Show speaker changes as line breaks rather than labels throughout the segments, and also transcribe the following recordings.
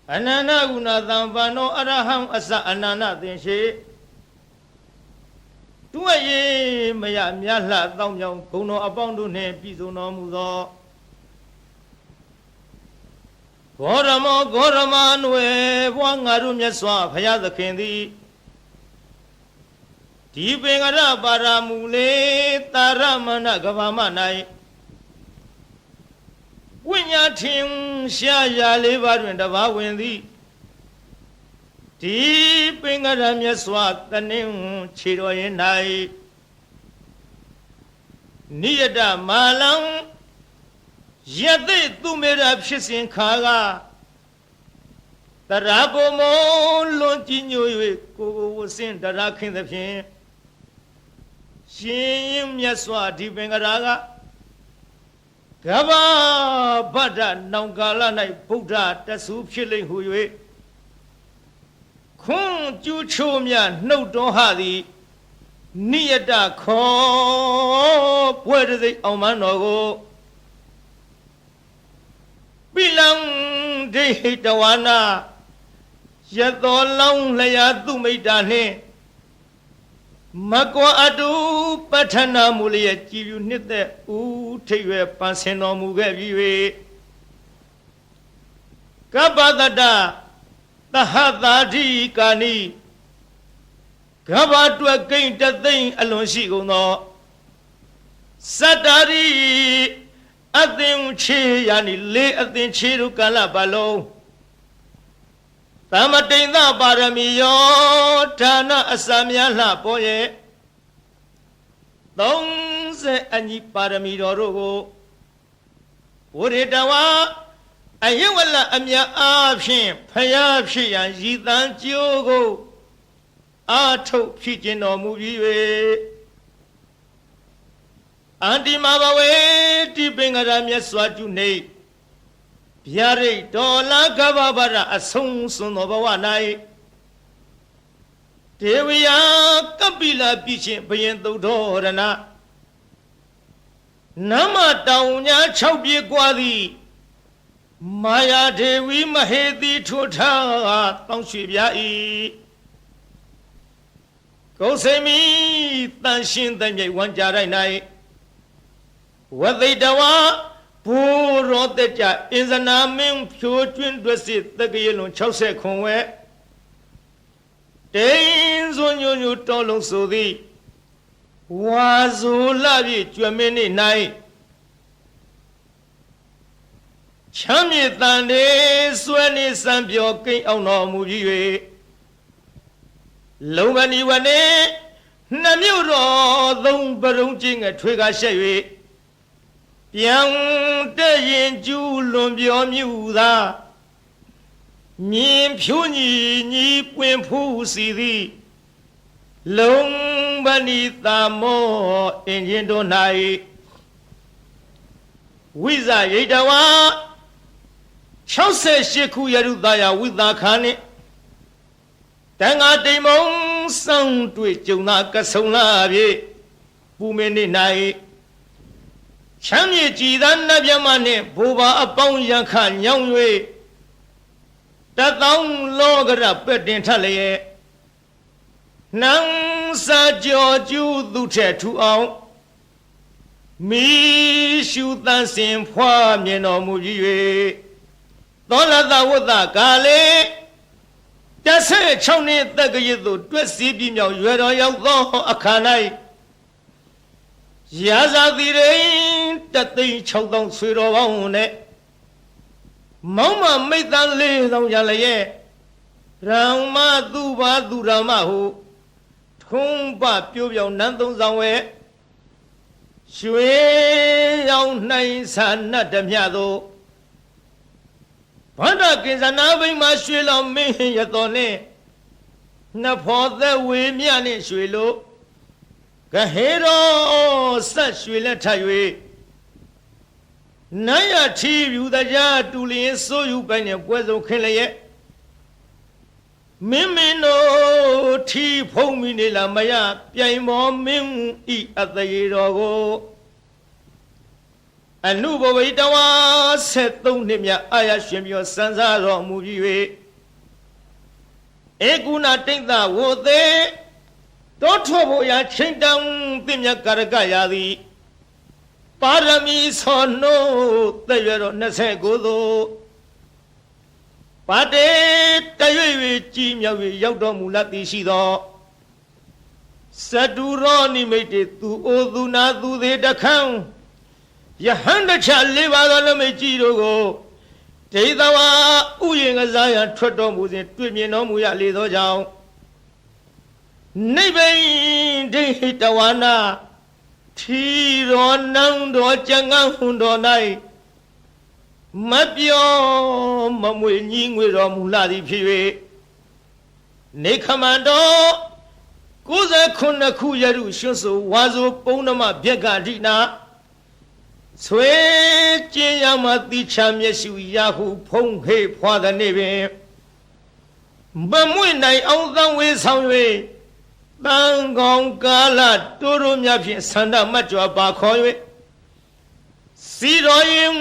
Anana guna thampano araham asa anana thinshe Tuaye maya myala thaumyong gouno apoungတို့နှင့်ပြည့်စုံတော်မူသောဂေါရမောဂေါရမနွယ်ဘွားငါတို့မြတ်စွာဘုရားသခင်သည်ဒီပင်ကရပါရမူလေတာရမဏကဗာမ၌ဝိညာထင်ရှားရာလေးပါးတွင်တပါးဝင်သည်ဒီပင်ကရမြတ်စွာတနင်းခြေတော်ရင်၌နိယတမာလံယသိသူမေရဖြစ်စဉ်ခါကတရာဘုံမောလွန်ကြည်ညို၍ကိုဝစင်တရာခင်းသဖြင့်ရှင်ရင်မြတ်စွာဒီပင်ကရာကကဗ္ဗဗဒ္ဒနောင်ကာလ၌ဗုဒ္ဓတဆူဖြစ်လိမ့်ဟု၍ခွန်းကျူးချိုးမြနှုတ်တော်ဟသည်နိယတခောပွဲတစိအောင်မန်းတော်ကိုပိလံဒိဟိတဝါနာယသောလောင်းလျာသူမိတ်တာနှင့်မကွာအတုပဋ္ဌနာမူလျက်ကြည်ပြုနှစ်သက်ဦးထိပ်ရွယ်ပန်းဆင်တော်မူခဲ့ပြီး၍ကပ္ပတတသဟသာတိကာနိကဗ္ဗတွက်ကိန်းတသိမ့်အလွန်ရှိကုန်သောစတ္တာရိအသင်ချေယာနိလေအသင်ချေတို့ကာလပတ်လုံးသမတိန်သပါရမီယောဌာနအစများလှပေါ်ရဲ့30အညီပါရမီတော်တို့ကိုဝိရတဝါအယဝလအမြတ်အားဖြင့်ဖယားဖြစ်ရန်ရည်တန်းကြိုးကိုအာထုတ်ဖြစ်ခြင်းတော်မူပြီး၍အန္တိမဘဝေတိပင်္ဂရမြတ်စွာကျူနေဗျာရိတ်တော်လာကဗ္ဗဗရအဆုံးစွန်သောဘဝ၌ဒေဝယကပိလပြည့်ချင်းဘယင်သုဒ္ဓရဏနမတောင်ညာ6ပြေกว่าသည်မာယာဒေဝီမဟေတိထိုထားတောင်းရွှေပြာ၏ကုသိမီတန်ရှင်းတဲ့မြိတ်ဝမ်းကြတိုင်း၌ဝသိတဝါဘူရောတကြအင်ဇနာမင်းဖြိုးကျွင်းတွက်စစ်တကရလွန်60ခွန်ဝဲတိန်စွညွညွတော်လုံးဆိုသည်ဝါဇူလာပြည့်ကျွမင်းနေ၌ချမ်းမြေတန်နေစွဲနေစံပြောကိန်းအောင်တော်မူပြီး၍လုံမဏီဝနေနှမြို့တော်သုံးပရုံချင်းငထွေကရှက်၍ပြန်တဲ့ရင်ကျူးလွန်ပြောမြူသာမြင်ဖြူညီညီပွင့်ဖူးစီသည်လုံမဏီသာမောအင်ဂျင်တို့၌ဝိဇရိတဝါ68ခုယရုသာယဝိသာခာနှင့်တန်ဃာတိမ်မုံဆောင်တွေ့ကြုံသာကဆုံလာပြီပူမင်းနေ၌ချမ်းမြေကြည်သာနတ်မြမနှင့်ဘိုးဘာအပေါင်းရန်ခညောင်း၍တသောင်းလောကရပက်တင်ထလျက်နှံစာကြောကျူးသူထက်ထူအောင်မိရှုတန်စင်ဖွားမြင်တော်မူ၍သောလသဝတ္တကာလေ16နှစ်တက္ကရာသို့တွက်စီးပြီးမြောက်ရွယ်တော်ရောက်သောအခါ၌ရာဇာတိရိ1,600,000ဆွေတော်ပေါင်းနဲ့မောင်မမိတ်သား4,000ရလျက်ရံမသူဘာသူရမဟုထုံးပပြိုးပြောင်နန်းသုံးဆောင်ဝဲရွှေရောင်နှိုင်းဆာနတ်ဓမြသို့ဗန္ဒကိဇနာဘိမှာရွှေလောင်မင်းရတော်နှင့်နဖောသက်ဝေမြနှင့်ရွှေလို့ကဟေရောဆက်ရွှေလက်ထပ်၍နတ်ရထီယူတကြားတူလျင်စိုးယူပိုင်နဲ့ပွဲစုံခင်းလျက်မင်းမင်းတို့ထီဖုံးမိနေလားမရပြိုင်မောမင်းဤအသေးတော်ကို အနုဘဝိတဝါ73နှစ်မြတ်အာရရှင်ပြောစံစားတော်မူပြီး၍ဧကုဏတိတ်သဝေသေးတောထောဖို့ရာချိန်တန်ပြမြတ်ကာရကရာသည်ပါရမီသောနို့သက်ရွယ်တော်29သို့ပါတေတရွေ၍ကြီးမြောက်၍ရောက်တော်မူလသည်ရှိသောစတုရောနိမိတ်တေသူအိုသူနာသူသေးတခန်းယဟန်တချလေးပါသောလမိတ်ကြီးတို့ကိုဒေသဝါဥယျာဉ်ကစားရန်ထွက်တော်မူစဉ်တွေ့မြင်တော်မူရလေသောကြောင့်နိဗ္ဗိန်ဒိဋ္ဌိတဝါနာထီတော်နံတော်ကျန်ငန်းဟွန်တော်၌မပြောမမွေညီငွေတော်မူလာသည်ဖြစ်၍နေခမန္တော်69ခုရတုရွှွဆိုဝါဆိုပုံနမဗျက်ကဒိနာဆွေကျင်းရမတိချမျက်စုရဟုဖုံးဟေဖွာသည်နေပင်မမွေနိုင်အောင်သံဝေဆောင်၍တန်ကောင်ကာလတိုးတို့များဖြင့်ဆန္ဒမတ်ကြွပါခေါ်၍စီတော်ရင်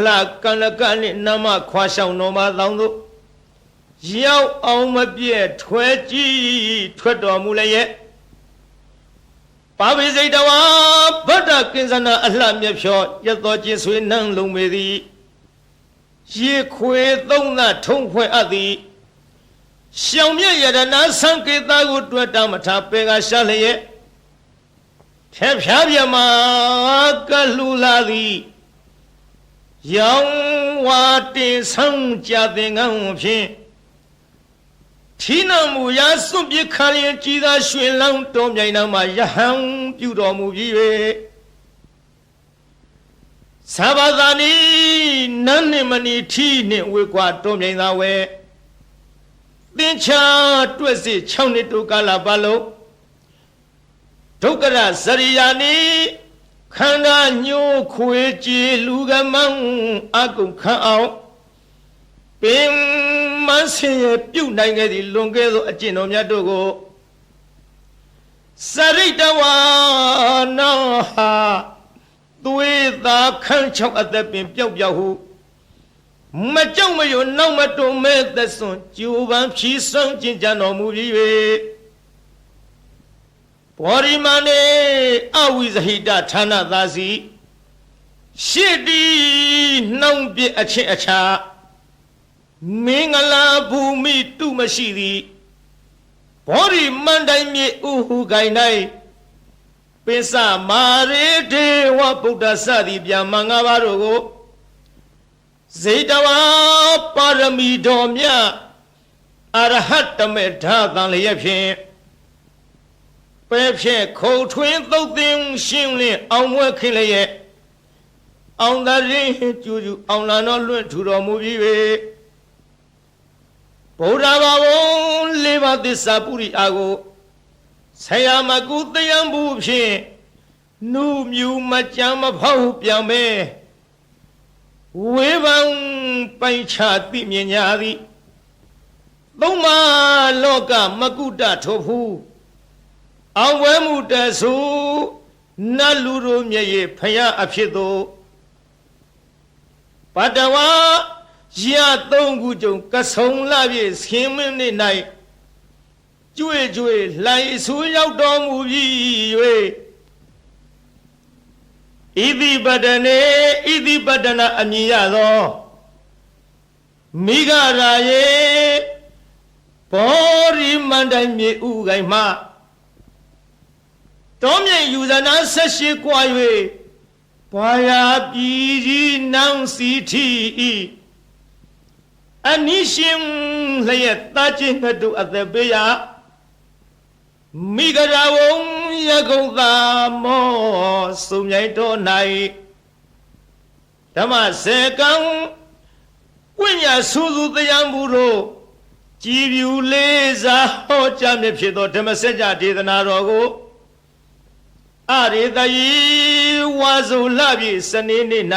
လှကနကနှင့်နမခွာဆောင်တော်မှာတောင်းသို့ရောက်အောင်မပြည့်ထွဲကြည့်ထွက်တော်မူလျက်ပါဝိစိတ်တဝါဗဒ္ဒကိဉ္စနာအလှမြဖြောရတော်ချင်းဆွေနှံလုံးပေသည်ရေခွေသုံးသထုံးဖွဲ့အပ်သည်ရှောင်မြရတနာသံကေတကိုတွေ့တာမထားပေကရှာလျက်ထဲဖြားပြမကလူလာသည်ရောင်ဝါတင်ဆောင်ကြတဲ့ငန်းဖြင့်ထီနမူရာစွန့်ပစ်ခါရင်ကြည်သာရွှင်လောင်းတော်မြိုင်နာမှာယဟန်ပြုတော်မူပြီး၍သဘာသာနီနန်းနှင့်မနီထီနှင့်ဝေကွာတော်မြိုင်သာဝဲသင်္ချာတွက်စစ်6နှစ်တိုကာလပတ်လုံးဒုက္ခရဇရိယာနီခန္ဓာညှိုးခွေကြည်လူကမန်းအကုန်ခန့်အောင်ပင်မဆင်းရပြုတ်နိုင်ခဲ့သည့်လွန်ခဲ့သောအကျင့်တော်များတို့ကိုစရိတဝါနာဟာသွေးသာခန့်ချောက်အသက်ပင်ပျောက်ပျောက်ဟုမကြောက်မရွံ့နောက်မတွန်မဲ့သက်စွန်ကျူပန်းဖြီးစွန့်ကျင်ကြတော်မူပြီး၍ဘောရိမနေအဝိဇဟိတဌာနသာစီရှစ်တီနှောင်းပြအချင်းအခြားမင်္ဂလာဘူမိတုမရှိသည်ဘောရိမန္တိုင်မြေဥဟုကိုင်၌ပိစမာရေဒေဝဗုဒ္ဓစသည်ဗျာမင်္ဂပါတို့ကိုဇေတဝါပါရမီတော်မြတ်အရဟတမေဓာတန်လျက်ဖြင့်ပဲဖြင့်ခုံထွင်းသုတ်သင်ရှင်းလင်းအောင်ဝဲခင်းလျက်အောင်သာရင်ကျူကျူအောင်လာတော်လွင့်ထူတော်မူပြီး၍ဗုဒ္ဓဘာဝလေးပါးသစ္စာပုရိအာကိုဆရာမကုတယံဘူးဖြင့်နုမြူမကြမ်းမဖောက်ပြောင်းပဲဝေဘံပိုင်ချသိမြင်ညာသည်သုံးပါလောကမကုတထိုဖူးအောင်ဝဲမှုတဆူနတ်လူတို့မျက်ရည်ဖယားအဖြစ်သို့ပတဝါရ3ခုကြုံကဆုံလာပြည့်ခင်းမင်းနေ့၌ကျွေကျွေလှိုင်ဆူရောက်တော်မူပြီး၍ဣတိပတနေဣတိပတနာအမည်ရသောမိဂရာယေဘောရိမန္တိုင်မြေဥကိုင်မှတောမြိတ်ယူဇနာ18ကွာ၍ဘာယာပြည်ကြီးနန်းစီထီဤအနိရှင်လျက်တာချင်းငှတုအသက်ပေးရမိဂရာဝံယကုံသာမောစုံမြိုင်တော်၌ဓမ္မစေကံဝိညာဆူဆူတရားမှုတို့ကြည်ပြူလေးစားဟောကြားမြဖြစ်သောဓမ္မစကြာဒေသနာတော်ကိုအရေတယီဝါစုလပြည့်စနေနေ့၌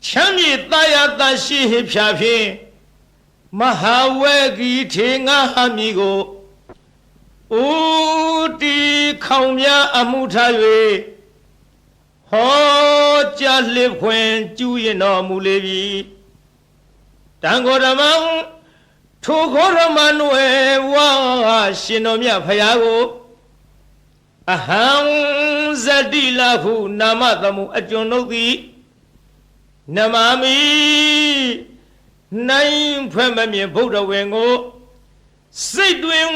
ချမ်းမြေတာယာတရှိဟိဖြာဖြင့်မဟာဝေဂီထေငါဟမီကိုဥတီခေါင်များအမှုထား၍ ဟောကြားလစ်ခွင်ကျူးရင်တော်မူလေပြီတန်ခေါ်ဓမ္မထိုခေါ်ဓမ္မနွယ်ဝါရှင်တော်မြတ်ဖရာကိုအဟံဇတိလဟုနာမသမှုအကျွန်ုပ်သည်နမမိနိုင်ဖွဲ့မမြင်ဗုဒ္ဓဝေကိုစိတ်တွင်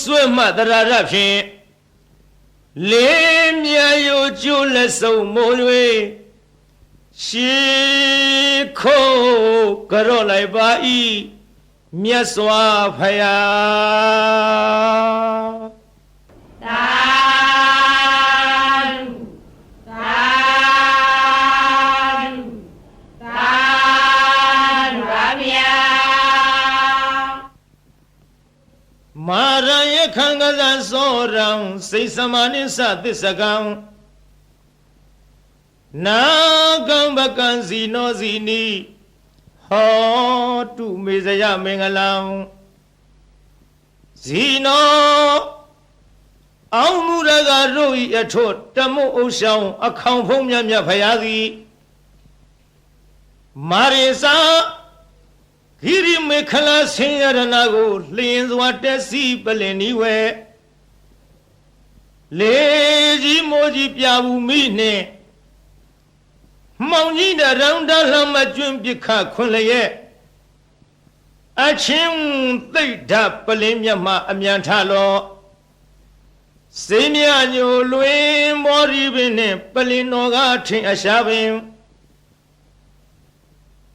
ဆွဲမှတရာရဖြင့်လေးမြယိုကျိုးလက်စုံမိုး၍ရှေခိုးကြော့လိုက်ပါ၏မြတ်စွာဘုရား
သာ
မာရယခံကစားစောရံစိတ်စမာနိသသစ္စကံနာကံပကံစီနောစီနီဟောတုမေဇယမင်္ဂလံဇီနောအောင်မူရကတို့ဤအထွတ်တမုတ်ဥဆောင်အခေါင်ဖုံးမြတ်မြတ်ဖရာသည်မာရိစာဂိရိမေခလာဆင်းရဏကိုလျင်စွာတက်စီပလင်နီဝဲလေကြီးမိုးကြီးပြဘူးမိနှင့်မောင်ကြီးတရောင်တလှမကျွန်းပြခခွန်လျက်အချင်းသိတ်ဓာပလင်းမြတ်မှအမြန်ထလောစိမြညိုလွင်မောရီပင်နှင့်ပလင်တော်ကထင်အရှားပင်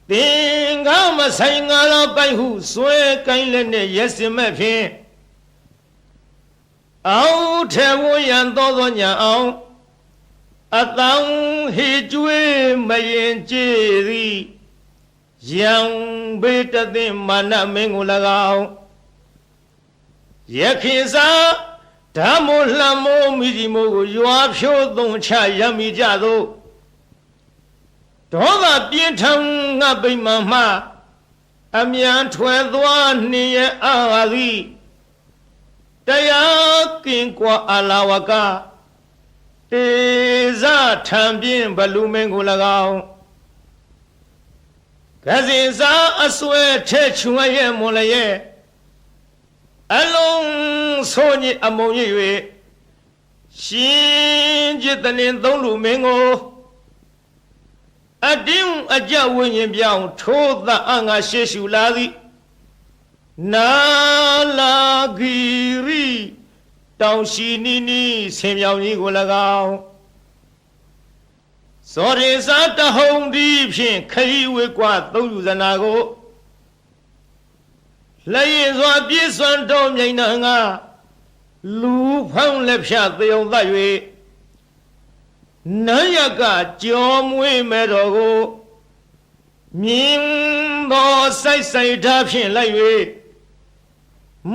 သင်္ကာမဆိုင်ငါသောပိုက်ဟုဆွဲကိုင်းလက်နဲ့ရက်စင်မဲ့ဖြင့်အောင်ထဲဝရန်သောညာအောင်အတောင်ဟေကျွေးမရင်ကြည်သည်ယံဘေတသိမာနမင်းကို၎င်းယခိစာဓမ္မလှမိုးမိဒီမိုးကိုရွာဖြိုးသုံးချရမိကြသောဒေါသပြင်းထန်ငါပိမှန်မှအမြန်ထွယ်သွားနှင်ရအာသည်တရားကင်ကွာအလာဝကတေဇထံပြင်းဘလူမင်းကို၎င်းကစီစာအဆွဲထဲချွန်ရဲ့မွန်လည်းရဲ့အလုံးဆိုညစ်အမုံရ၍ရှင်จิตတနင်သုံးလူမင်းကိုအတင်းအကြဝိညာဉ်ပြောင်းထိုးသအငါရှေရှုလာသည်နာလာဂီရီတောင်ရှိနီနီဆင်ပြောင်ကြီးကို၎င်းစောရေစာတဟုံဒီဖြင့်ခရီးဝေကွာသုံးယူဇနာကိုလက်ရင်စွာပြည့်စွမ်းတော်မြိန်နှံကလူဖောင်းလက်ဖြတ်သေုံသတ်၍နန်းရကကြောမွေးမဲ့တော်ကိုမြင်းသောစိုက်စိုက်ထားဖြင့်လိုက်၍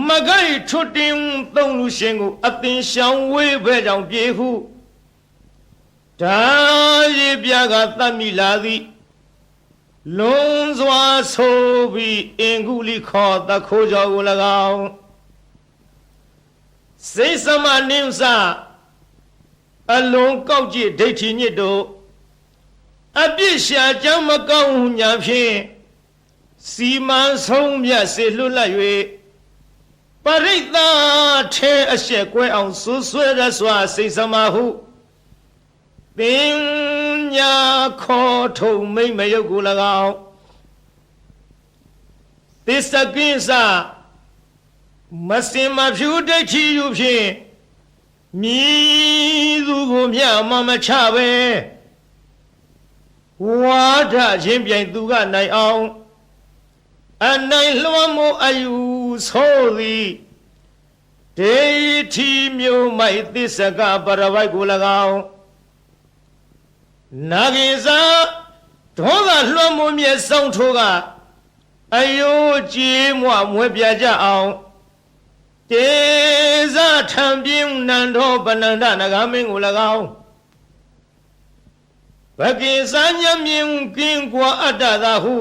မကိုက်ထွတ်တင်သုံးလူရှင်ကိုအသင်ရှောင်ဝေးဘဲကြောင့်ပြေဟုဒါရီပြကသတ်မိလာသည်လွန်စွာဆိုပြီးအင်္ဂုလိခေါ်တခိုးကြောကို၎င်းစိတ်စမနိစ္စအလုံးကောက်ကြည့်ဒိဋ္ဌိညစ်တို့အပြစ်ရှာကြောင်းမကောင်းဟုညာဖြင့်စီမံဆုံးမြတ်စေလွတ်လပ်၍ပရိသတ်ထဲအရှက်ကွဲအောင်ဆွဆွဲရစွာစိတ်စမဟုပညာခေါ်ထုံမိမ့်မယုတ်ကို၎င်းသစ္စကိစ္စမစင်မဖြူဒိဋ္ဌိယူဖြင့်မြည်သူကိုမြမမချပဲဝါဒချင်းပြိုင်သူကနိုင်အောင်အနိုင်လွှမ်းမိုးအယူဆိုသည်ဒိဋ္ဌိမျိုးမိုက်သစ္စကပရဝိုက်ကို၎င်းနာဂိစာဒေါသလွှမ်းမိုးမြဲဆောင်ထိုးကအယိုးကြည်မွမွဲပြကြအောင်တေဇထံပြင်းနန္ဒောပနန္ဒနဂမင်းကို၎င်းဘကိစာညမြင်ကင်းကွာအတ္တသာဟု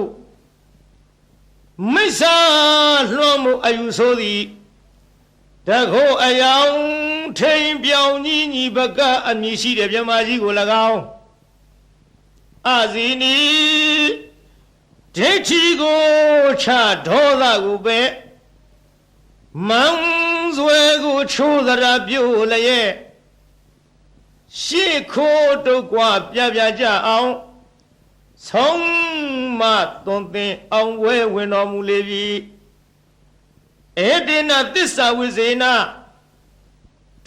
မိစ္ဆာလွှမ်းမိုးအယူဆိုသည်တခိုးအယောင် ထိန်ပြောင်ကြီးညီဘကအမည်ရှိတဲ့မြမကြီးကို၎င်းအာဇီနီဒိဋ္ဌိကိုချဒေါသကိုပဲမန်းစွဲကိုချိုးသရာပြုတ်လျက်ရှေ့ခိုးတုတ်กว่าပြပြကြအောင်ဆုံးမသွန်သင်အောင်ဝဲဝင်တော်မူလေပြီဧတေနသစ္စာဝိဇေန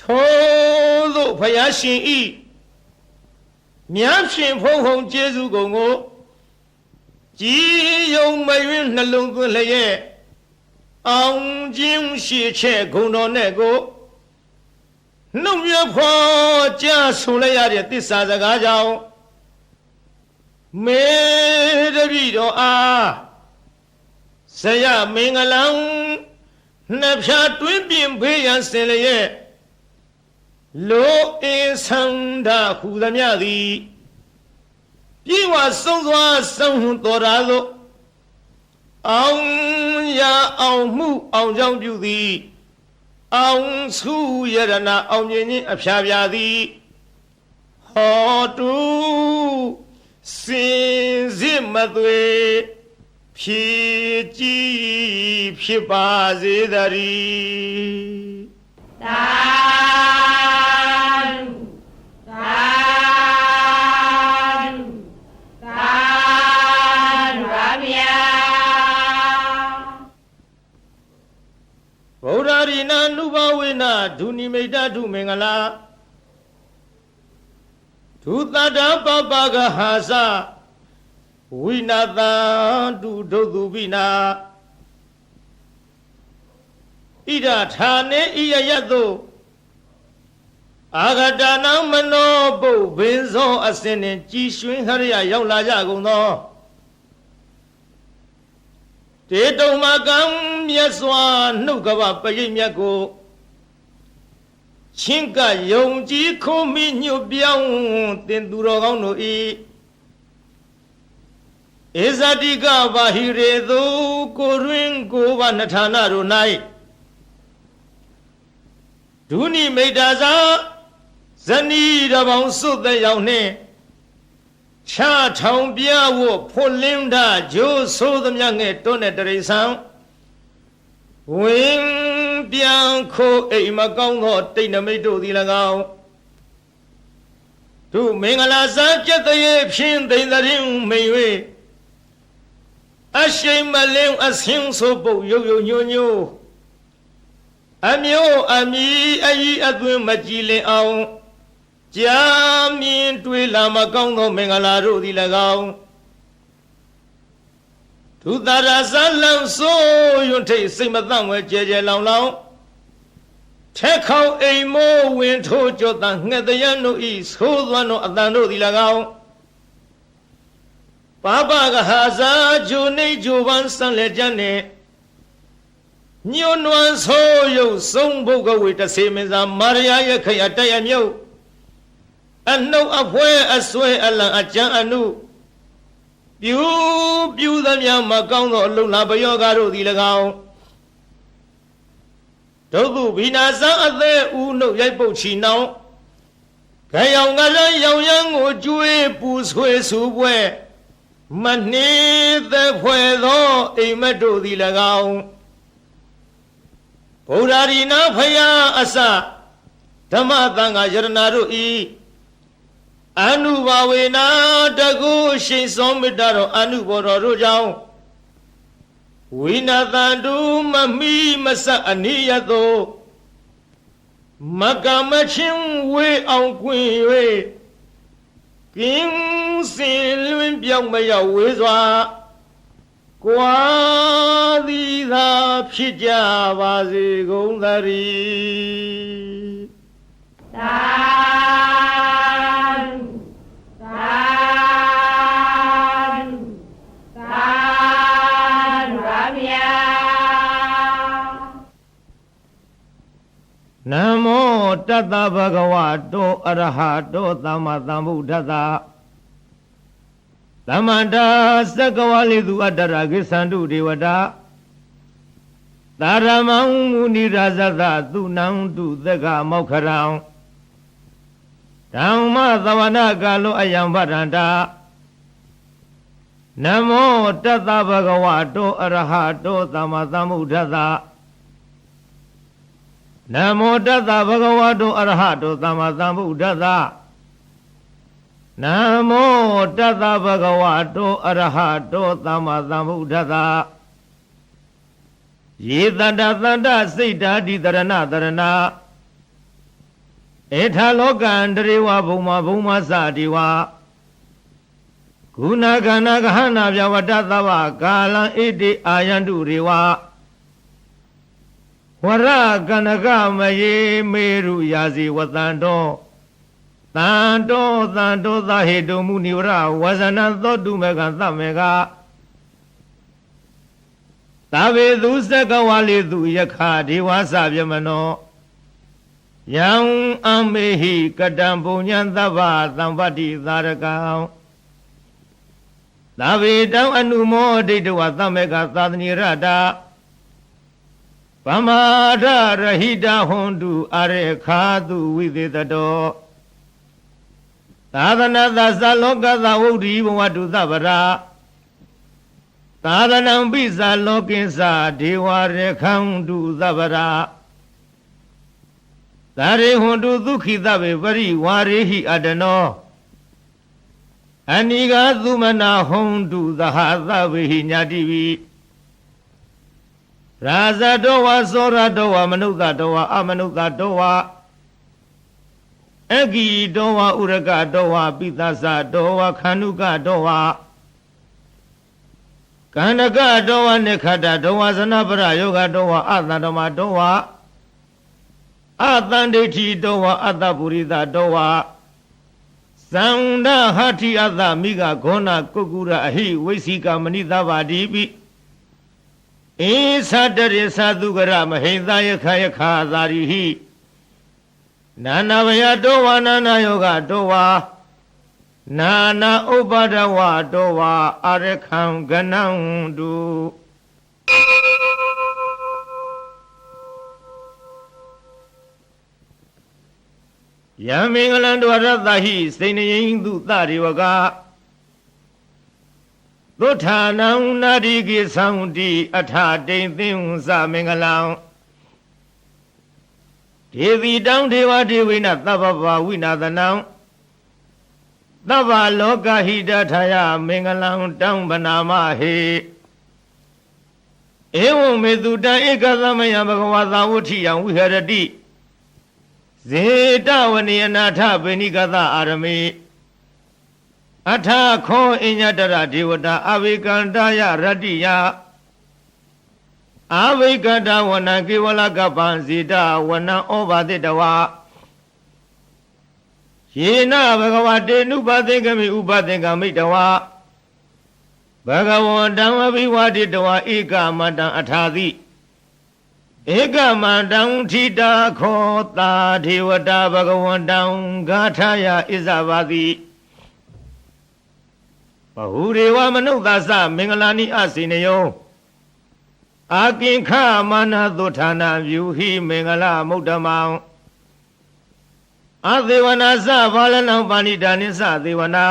ထိုသို့ဘုရားရှင်ဤမြတ်ရှင်ဖုံဖုံကျေးဇူးကုန်ကိုကြည်ယုံမယွင်းနှလုံးသွင်းလျက်အောင်ခြင်းရှိချက်ဂုဏ်တော်နဲ့ကိုနှုတ်မြဖော်ကြားဆိုလိုက်ရတဲ့သစ္စာစကားကြောင့်မေတ္တိတော်အားဇယမင်္ဂလံနှစ်ဖြာတွင်းပြင်ဖေးရန်စင်လျက်လောအင်းဆန္ဒဟူသမျှသည်ပြေဝဆုံးစွာဆုံးတော်ရာသို့အောင်ရအောင်မှုအောင်ကြောင့်ပြုသည်အောင်စုရတနာအောင်မြင်ခြင်းအဖျားပြသည်ဟောတုစင်စစ်မသွေဖြည့်ကြည်ဖြစ်ပါစေတည်းသာဗုဒ္ဓရိနာနုဘဝေနဒုနိမိတ်တုမင်္ဂလာဒုသတ္တပပကဟာစဝိနာတံတုဒုသူပိနာဣဒဌာနေဣယယတုအာဂတနံမနောပုဗ္ဗင်းသောအစင်နှင့်ကြည်ရွှင်ဟရိယရောက်လာကြကုန်သောတေတုံမကံမြတ်စွာနှုတ်ကပပရိတ်မြတ်ကိုချင်းကယုံကြည်ခုံးမိညွတ်ပြောင်းတင်သူတော်ကောင်းတို့ဤဧဇတိကဘာဟိရေသူကိုရင်းကိုဘာနထာနာတို့၌ဒုနိမိတ်တာသာဇနီးတော်ပေါင်းစွတ်တဲ့ရောက်နှင့်ချထောင်ပြဝဖွလင်းတာဂျိုးဆိုးသမျှငဲ့တွန်းတဲ့တရိษံဝင်ပြန်ခိုးအိမ်မကောင်းသောတိတ်နမိတ်တို့သည်၎င်းသူမင်္ဂလာစားကြက်တရေဖြင့်သိမ့်တဲ့မိန်၍အရှိန်မလင်းအဆင်းဆိုပုတ်ရုပ်ရုပ်ညို့ညို့အမျိုးအမီအကြီးအသွင်းမကြည်လင်အောင်ကြာမြင်တွေ့လာမကောင်းသောမင်္ဂလာတို့သည်၎င်းသူသာရဇလံဆိုယွန်းထိတ်စိတ်မသန့်ဝဲကြဲကြဲလောင်လောင်ထက်ခေါင်အိမ်မိုးဝင်ထိုးကြောတန်ငှက်တရံတို့ဤသိုးသွမ်းတို့အတန်တို့သည်၎င်းပပကဟာဇာဂျိုနေဂျိုပန်းစံလက်ကြနှင့်ညွန်းနွမ်းဆိုးရုပ်ဆုံးဘုတ်ကဝေတဆေမင်းသာမာရယာရဲ့ခရတရမြုပ်အနှုတ်အဖွဲအဆွဲအလံအကြံအနုပြူသမျှမကောင်းသောအလုံလာပယောဂါတို့သည်၎င်းဒုက္ခဘိနာဇံအသေးဦးနှုတ်ရိုက်ပုတ်ချီနှောင်းခရောင်ကရရောင်ရန်ကိုကျွေးပူဆွေဆူပွဲမနှေးသက်ဖွဲသောအိမ်မက်တို့သည်၎င်းဗုဒ္ဓရိနာဖယားအစဓမ္မသံဃာယရဏတို့ဤအနုဘာဝေနာတကုရှိန်စောမေတ္တာတော်အနုဘောတော်တို့ကြောင့်ဝိနာတန္တုမမိမဆအနိယသောမကမချင်းဝေအောင်ကွင်၍ကင်းစင်လွင်ပြောင်းမရောက်ဝေစွာကွာသည်သာဖြစ်ကြပါစေကုန်သတည်းသာနမောတတ္တဗဂဝတောအရဟတောသမ္မာသမ္ဗုဒ္ဓတ္တသမ္မာတာသက္ကဝလိသူအတ္တရကိသန္တုဒေဝတာ သာရမောင်မူနိရာဇသသူနံတုသက္ကမောက္ခရံဓမ္မသဝနာကာလောအယံဗရန္တာနမောတတ္တဗဂဝတောအရဟတောသမ္မာသမ္ဗုဒ္ဓသနမောတတ္တဗဂဝတောအရဟတောသမ္မာသမ္ဗုဒ္ဓသနမောတတ္တဗဂဝတောအရဟတောသမ္မာသမ္ဗုဒ္ဓသယေတတ္တသန္တစိတ်ဓာတိတရဏတရဏဧထာလောကန္တရေဝဘုံမဘုံမစတိဝဂုဏကဏဂဟနာပြဝတ္တသဗ္ဗကာလံဣတိအာယန္တုရေဝဝရကနကမယေမေရုယာစီဝတန္တောတန္တောသဟေတုမုနိဝရဝဇနသောတုမေကသမေကသဗ္ဗေသူစကဝါလေသူယခဒေဝသဗျမနောယံအမေဟိကတံပုညံသဗ္ဗသံပတ္တိသာရကံသဗ္ဗေတံအနုမောဒိဋ္ဌဝသမေကသာသနိရတာဗမာဒရဟိတဟွန်တုအရေခာတုဝိသေတတောသာသနာသသလောကသဝုဒ္ဓိဘဝတုသဗ္ဗရာသာသနံပိဇာလောကိသဒေဝရေခံတုသဗ္ဗရာသာရေဟွန်တုဒုက္ခိသဗ္ဗေပရိဝါရေဟိအတနောအနိဂသုမနာဟွန်တုသဟသဗ္ဗေဟိညာတိဝိရာဇတောဝသောရတောဝမနုဿတောဝအမနုဿတောဝအဂိတောဝဥရကတောဝပိသသတောဝခန္ဓုကတောဝကန္နကတောဝနိခတတောဝဇနပရယောဂတောဝအတန္တမတောဝအတန္ဒိဋ္ဌိတောဝအတ္တပုရိသတောဝသန္ဒဟတိအတ္တမိဂဂောဏကုက္ကုရအဟိဝိသိကမဏိသဗ္ဗတိပိဧသတရေသသုကရမဟိသယခယခာသာရိဟိနာနာဘယတောဝနာနာယောဂတောဝနာနာဥပါဒဝတောဝအရခံကနံတုယံမင်္ဂလံဒဝရတဟိစိဏယိန္တုသရေဝကသုထာနံနာရိကိသံတိအထတိန်သင်္သမင်္ဂလံဒေဝီတောင်ဒေဝဒေဝိနသဗ္ဗဗဝိနာသနံသဗ္ဗလောကဟိတထာယမင်္ဂလံတောင်ဗနာမဟေဧဝံမေတုတံဧကသမယဘဂဝါသာဝဋ္ဌိယံဝိဟရတိဇေတဝနိယနာထဗေနိကသအာရမေအထခောအညတရဒေဝတာအဝိကန္တယရတ္တိယအဝိကတဝနံကေဝလကပံဇေတဝနံဩဘာတိတဝယေနဘဂဝတေနုပသင်္ကမိဥပသင်္ကမိတဝဘဂဝန္တံအဘိဝါတိတဝဧကမန္တံအထာတိဧကမန္တံထိတာခောတာဒေဝတာဘဂဝန္တံဂါထာယဣဇဘာတိဘဟုရေဝမနုဿသမင်္ဂလာနိအစေနယောအာကိခမာနသုဌာနပြုဟိမင်္ဂလမုဒ္ဓမံအသေဝနာသဘာလနံပါဏိတာနိသသေဝနာ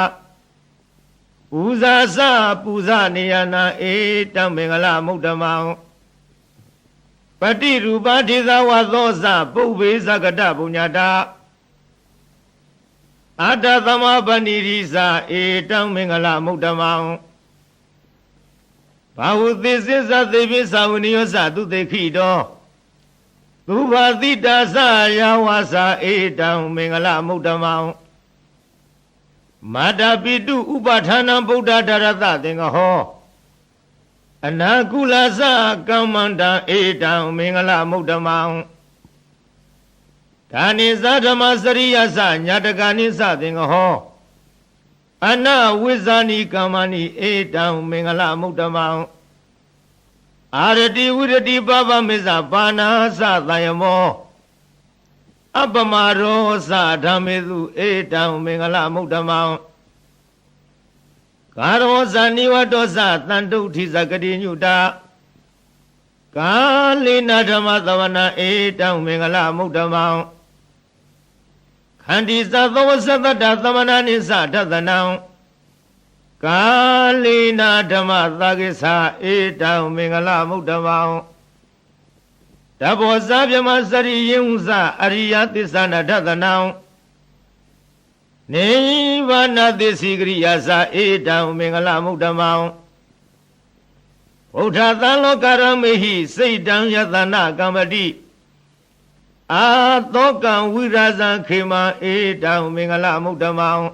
ပူဇာသပူဇာနေယနာဧတံမင်္ဂလမုဒ္ဓမံပတိရူပဒေသဝသောသပုဗ္ဗေသကတပုညတာအတ္တသမပဏိရိသဧတံမင်္ဂလမုဒ္ဓမံဘာဝသေစိသသေပိသဝနိယောသသူတေခိတောသူဘာတိတာသယာဝသဧတံမင်္ဂလမုဒ္ဓမံမာတာပိတုဥပဌာနံဗုဒ္ဓဒါရသသင်္ကဟောအနာကုလသကမ္မန္တံဧတံမင်္ဂလမုဒ္ဓမံဒါနိသဓမ္မစရိယသညာတကနိသသင်္ကဟောအနဝိဇာနိကမ္မနိဧတံမင်္ဂလမုဒ္ဓမံအာရတိဝိရတိပပမေဇပါဏာသသယမောအပမရောသဓမ္မေသူဧတံမင်္ဂလမုဒ္ဓမံကာရောဇာနိဝတောသတန္တုဋ္ဌိဇဂတိညုတာ ကာလိနာဓမ္မသဝနာဧတောင်မင်္ဂလမုဒ္ဓမောင်ခန္တီသသောသတ္တသမဏနိသဒသနံကာလိနာဓမ္မသာကိသဧတောင်မင်္ဂလမုဒ္ဓမောင်တဘောဇာပြမစရိယံဇအရိယသစ္ဆနာဒသနံနိဗ္ဗာနသစ္စိကရိယာသဧတောင်မင်္ဂလမုဒ္ဓမောင်ဗုဒ္ဓသံလောကရမေဟိစိတ်တံယတနာကမ္မတိအာသောကံဝိရာဇံခေမံဧတောင်မင်္ဂလမုဒ္ဓမောင်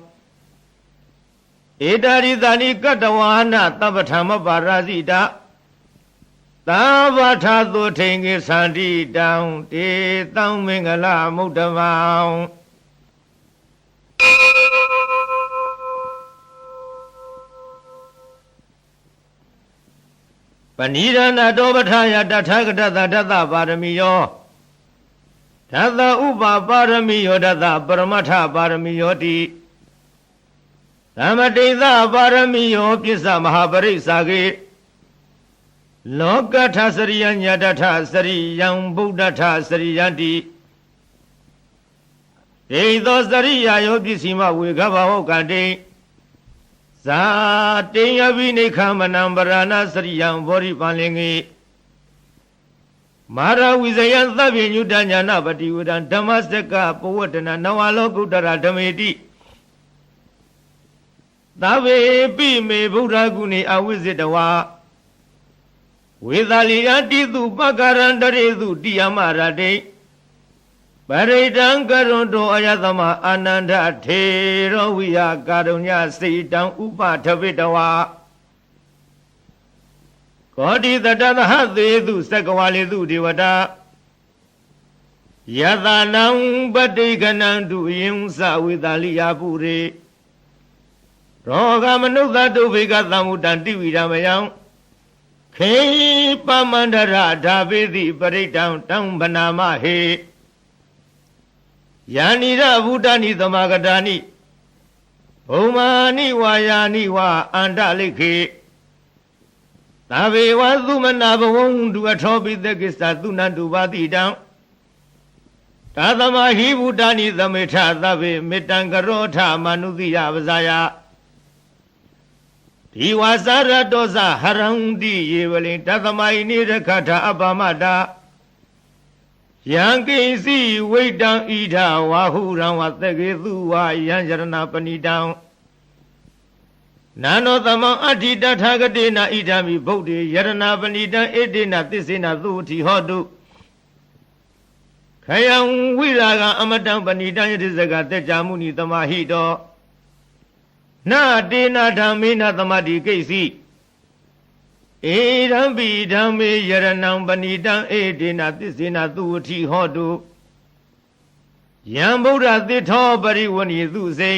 ဧတာရိသနိကတ္တဝါနသဗ္ဗထမပါရာဇိတာသာဝထာသုထိန်ကေသန္တိတောင်တေတောင်မင်္ဂလမုဒ္ဓမောင်ပဏိရဏတောပထာယတထာဂတသဒသပါရမီယောဒသဥပပါရမီယောဒသပရမထပါရမီယောတိသမတိသပါရမီယောပစ္စမဟာပရိစ္ဆာကေလောကထစရိယညတထစရိယံဗုဒ္ဓထစရိယံတိဒေသောစရိယာယောပစ္စည်းမဝေခဘဝကတိဇာတေယဝိနိခမနံပရဏစရိယံဘောရိပန်လင်္ကေမာရဝိဇယံသဗ္ဗညုတညာနာပတိဝဒံဓမ္မစကပဝတ္တနာနဝလောကုတ္တရဓမေတိသဗ္ဗေပိမေဗုဒ္ဓဂုဏေအဝိဇ္ဇတဝါဝေသာလီယတိတုပက္ကရန္တရေတုတိယမရတိပရိဒံကရွန်တောအယသမအာနန္ဒထေရောဝိယကာရုညစိတံဥပထဝိတဝါကောတိတတသဟသေတုသက္ကဝါလေတုဒေဝတာယသနံပတိကနံတုယင်္စဝေသာလီယပုရေရောဂမနုဿတုဘေကသမ္မုတံတိဝိရမယံခေပမန္တရဓာပေတိပရိတံတံဗနာမဟေယာနိရဗုဒ္ဓနိသမဂတာနိဘုံမာနိဝါယာနိဝါအန္တလိခေသဗ္ဗေဝသုမနာဘဝံတုအထောပိသကိစ္စသုနန္တုပါတိတံသာသမဟိဗုဒ္ဓနိသမေထသဗ္ဗေမေတ္တံကရောထမနုသိယပဇာယဒီဝါစာရတောဇဟရံတိယေဝလိတသမဟိနိရခထအပ္ပမတာယံကိစီဝိတံဣဒဝါဟုရံဝသကေသူဝါယံယရဏပဏိတံနာနောသမံအဋ္ဌိတထာဂတေနဣဒံမိဗုဒ္ဓေယရဏပဏိတံဣတိနသစ္စေနသုတိဟောတုခယံဝိရာဂအမတံပဏိတံယတိစကတေကြမုနိသမဟိတောနာတေနဓမ္မေနသမတိကိစီဧရံပိဓမ္မေယရဏံပဏိတံဧတေနသစ္စေနသုဝတိဟောတုယံဗုဒ္ဓသစ္ထောပရိဝဏီသုစိံ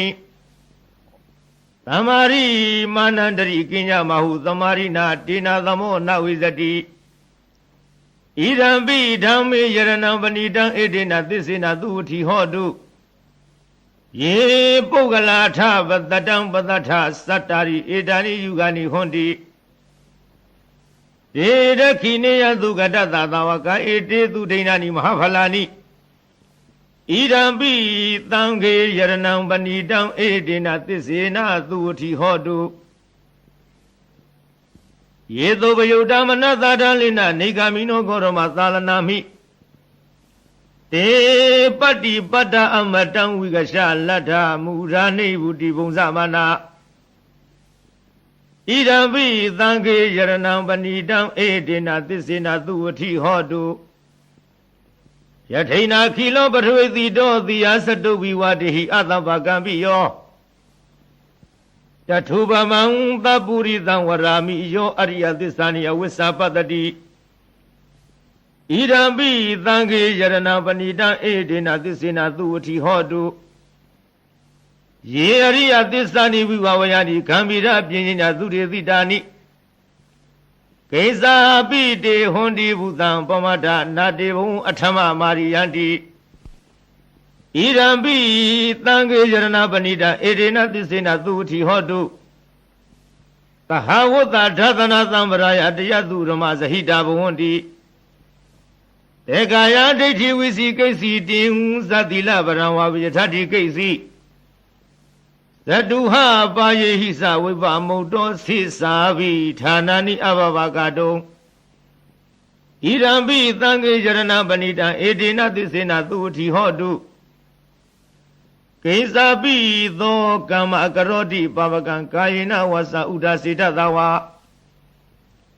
သမာရိမာနန္တရိကိညမဟုသမာရိနာတေနသမောနဝိဇတိဣရံပိဓမ္မေယရဏံပဏိတံဧတေနသစ္စေနသုဝတိဟောတုယေပုဂ္ဂလာထပတတံပတထသတ္တာရိဧတာနိယုဂာနိဟွန်တိဧရခိနေယသုကတသသာဝကဧတေသူဒိဏာနိမဟာဖလာနိဣရံပိသံဃေယရဏံပဏိတံဧတေနသစ္စေနသုဝတိဟောတုယေသောပယုတ္တမနသဒလိနနေဂမိနောဂောရမသာလနာမိတေပတ္တိပတ္တအမတံဝိကရှလတ္ထမူရာနိဗုတိဘုံသမနာဣဒံပိသံဃေယရဏံပဏိတံဧတေနသစ္စေနသုဝတိဟောတုယထိနာခိလောပထဝေတိတောတိယသတုဝိဝတိဟိအတ္တပကံပိယောတထုပမံသပုရိသံဝရာမိယောအရိယသစ္စာနိအဝိစ္ဆပတ္တိဣဒံပိသံဃေယရဏံပဏိတံဧတေနသစ္စေနသုဝတိဟောတုယေအရိယသစ္စာနိဝိဝဝယတိဂံဗီရပြင်းညာသုတေတိတာနိကိစ္စာပိတေဟွန်တိဘုသံပမဒနာတေဘုံအထမမာရိယန္တိဣရံပိသံဃေယရဏပဏိတံဧတေနသစ္စေနသုဝတိဟောတုသဟဝတ္တဓသနာသံဗရာယတယသုရမဇဟိတာဘဝန္တိ တေကာယဒိဋ္ဌိဝိစီကိစီတင်သတိလပရံဝါဝိယထတိကိစီသတုဟပါယေဟိသဝိပမုတ်တောသိသာဘိဌာနာနိအဘဘကတုံဣရံပိသံဃေယရဏပဏိတံဧတေနသစ္စေနသုဝတိဟောတုကိစ္စာပိသောကမ္မကရောတိပပကံကာယေနဝသဥဒ္ဒစေတသဝါ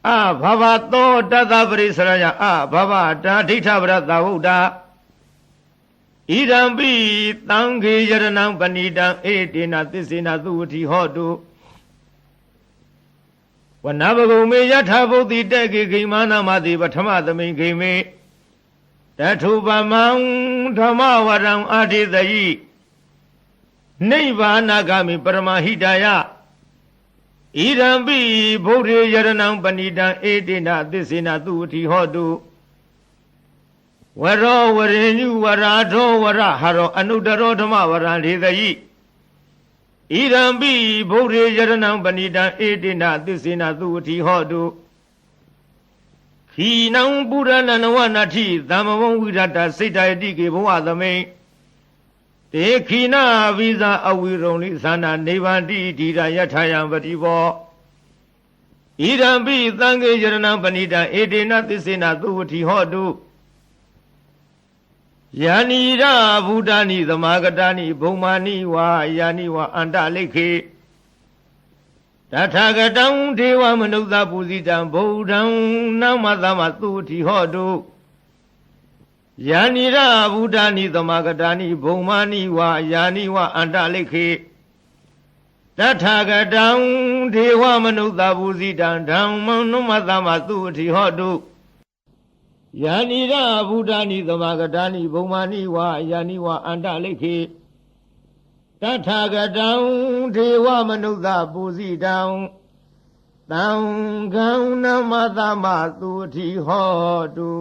အဘဘသောတတပရိစရယအဘဘတာဒိဋ္ဌပရသဝုဒ္ဓဣရံပိသံဃေယရဏပဏိတံဧတေနသစ္စေနသုဝတိဟောတုဝနဘဂုံမေယထာဘုဒ္ဓိတေကေဂိမာနမတိပထမသမိန်ဂိမေတထုပမံဓမ္မဝရံအာတိတယိနိဗ္ဗာနဂမိပရမဟိတယဣရံပိဗုဒ္ဓေယရဏံပဏိတံဧတေနသစ္စေနသုဝတိဟောတုဝရောဝရေညုဝရာထောဝရဟရောအနုတရောဓမ္မဝရံဒေသယိဣရံပိဗုဒ္ဓေယရဏံပဏိတံဧတေနသစ္စေနသုဝတိဟောတုခိနံပုရဏနဝနတိသမ္မဝံဝိရတစိတ္တယတိကေဘဝသမိန်တေခိနာဝိဇာအဝိရုံလိသနာနေဗန္တိဓိရယထာယံပတိဘောဣရံပိသံဃေယရဏံပဏိတံဧတေနသစ္စေနသုဝတိဟောတုယာနိရဗုဒ္ဓာနိသမာဂတာနိဘုံမာနိဝါယာနိဝါအန္တလိခေတထာဂတံဒေဝမနုဿပုဇိတံဗုဒ္ဓံနမသမသုဝတိဟောတုယာနိရဗုဒ္ဓာနိသမာဂတာနိဘုံမာနိဝါယာနိဝါအန္တလိခေတထာဂတံဒေဝမနုဿပုဇိတံဓမ္မံနမသမသုဝတိဟောတုယာနိရဗုဒ္ဓာနိသမာဂတာနိဘုံမာနိဝါယာနိဝါအန္တလိခေတထာဂတံဒေဝမနုဿပုဇိတံသံဃံနမသမသုဝတိဟောတု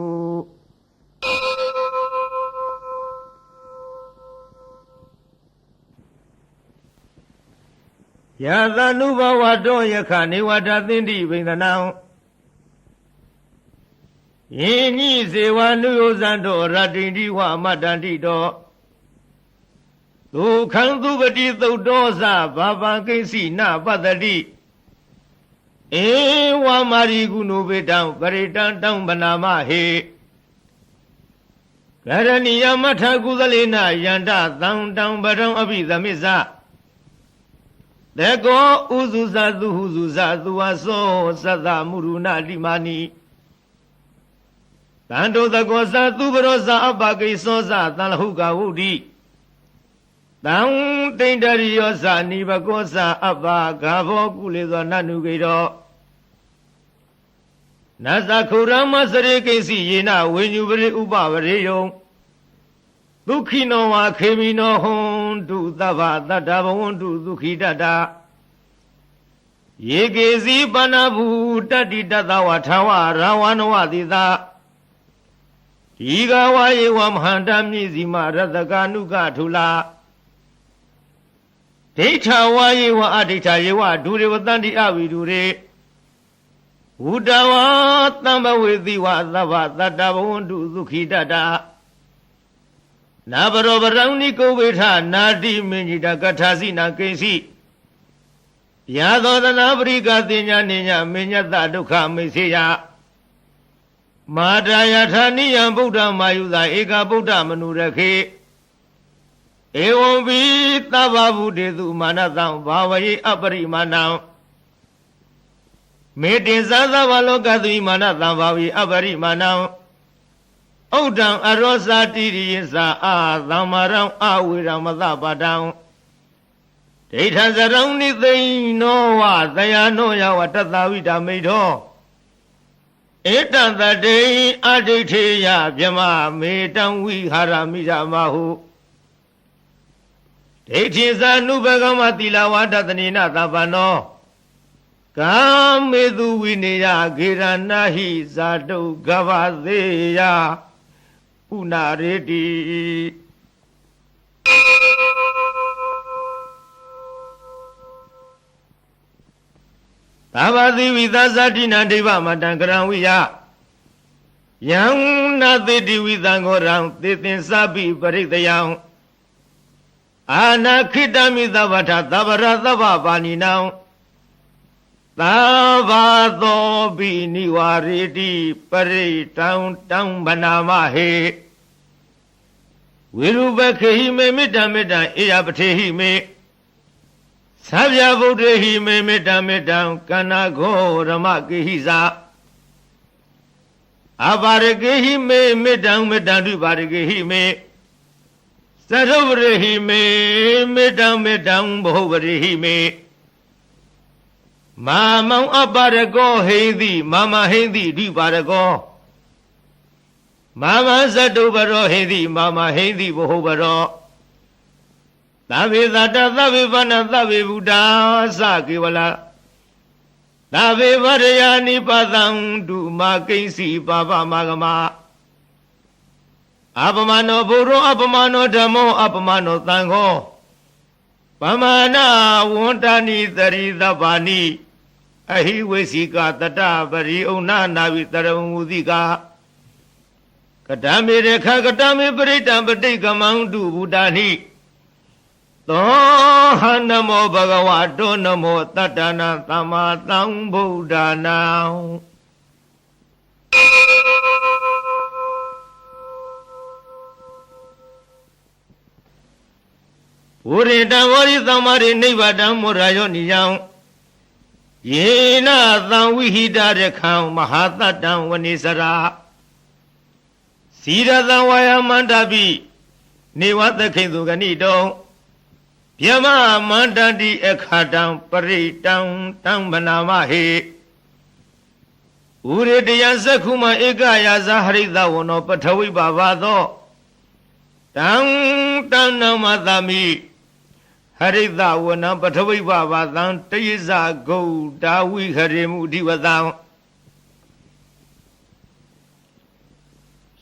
ယာသနုဘဝတောယခနေဝတသင်္တိဗိန္ဒနံယင်းညိဇေဝနုယောဇံတောရတ္တိတိဝအမတ္တန္တိတောဒုက္ခံသူပတိသုတ်တောသဘာပံကိစီနပတ္တိဧဝမာရိကုဏုပေတံပရိတံတံဗနာမဟေကရဏီယမထကုသလေနယန္တသံတံပရံအဘိသမစ္ဆတေကောဥစုဇသုဟုစုဇသူဝသောသတ္တမုရုဏတိမာနိတန္တောတကောသသူပရောဇအပကိသောသသံလဟုကဝုဒ္ဓိတံတိန္တရိယောသနိဘကောသအပဂါဘောကုလေသောနနုကေတောနသခုရမစရေကိစီယေနဝိညုပရိဥပဝရေယံဒုက္ခိနောဝါခေမိနောဟွန်တုသဗ္ဗတတ္တဘဝန္တုဒုက္ခိတတယေကေစီပဏဘူတတ္တိတတဝထာဝရာဝနဝတိသာဒီကဝါယေဝမဟန္တမြည်စီမရတကနုကထုလာဒိဋ္ဌဝါယေဝအဒိဋ္ဌယေဝဒုရေဝတန္တိအဝိဒုရေဝုတဝါတံဘဝေတိဝသဗ္ဗတတ္တဘဝန္တုဒုက္ခိတတနာဘရောပရံနိကုဝေထနာတိမင်ကြီးတကထာစီနာကိစီယသောတနာပရိကတိညာနိညာမညတဒုက္ခမိစေယမာတာယထာနိယံဗုဒ္ဓမာယုသာဧကဗုဒ္ဓမနုရခေဧဝံဘိသဗ္ဗဗုတေသူမာနတံဘာဝယေအပရိမာဏံမေတ္တေသသဗ္ဗလောကသုမာနတံဘာဝယေအပရိမာဏံဥဒ္ဒံအရောဇာတိရိယသအာသမ္မာရံအဝေရမသပါတံဒိဋ္ဌဇရံနိသိနောဝသယနောယဝတတဝိတမိတောဧတံတတေအဒိဋ္ဌေယဗြမမေတံဝိဟာရမိရမဟုဒိဋ္ဌိသနုဘဂမတိလဝတတနိနသဗ္ဗနောကာမေသူဝိနေယဂေရဏဟိဇာတုကဗသေယဥနာရေတိသဗ္ဗတိဝိသဇာတိနံဒိဗမတံကရံဝိယ Yang nati witangorang titin sabi paritayang Anakitami tavata tavara tavapani now Tavato biniwariti paritang tang banamahe Virubakehime midamida iyapatehime Savyavudehime midamidam kanago ramakihiza Avaragehime midam midandu varagehime Sarovarehime midam bovarehime Mamang abarago hendi mama hendi di barago Mama sadubaro hendi mama hendi bohovaro Tavi data tavi vana tavi buddha sakiwala Tavi varayani padang du makinsi baba magama Apamano buru apamano dhammo apamano tango Pamana wantani taridabani Ahiwesika tata bari una navi taramudika Katami rekha katami paritam patika mandu buddhani Toha namo bhagavato namo tatana tamatang buddhana Purita varitamari nivadam murayo niyam Yena tang vihida rekham mahatatam vanisara Siratang vayamandabi nivatakhindu ganidong Pyama mandandi ekhatam paritang tang banamahe Uridya sakhuma ekaya zaharita wano pathavi bhavado Tang tang namadami Harita wana pathavi bhavadang Tayisa go dawi harimu divadang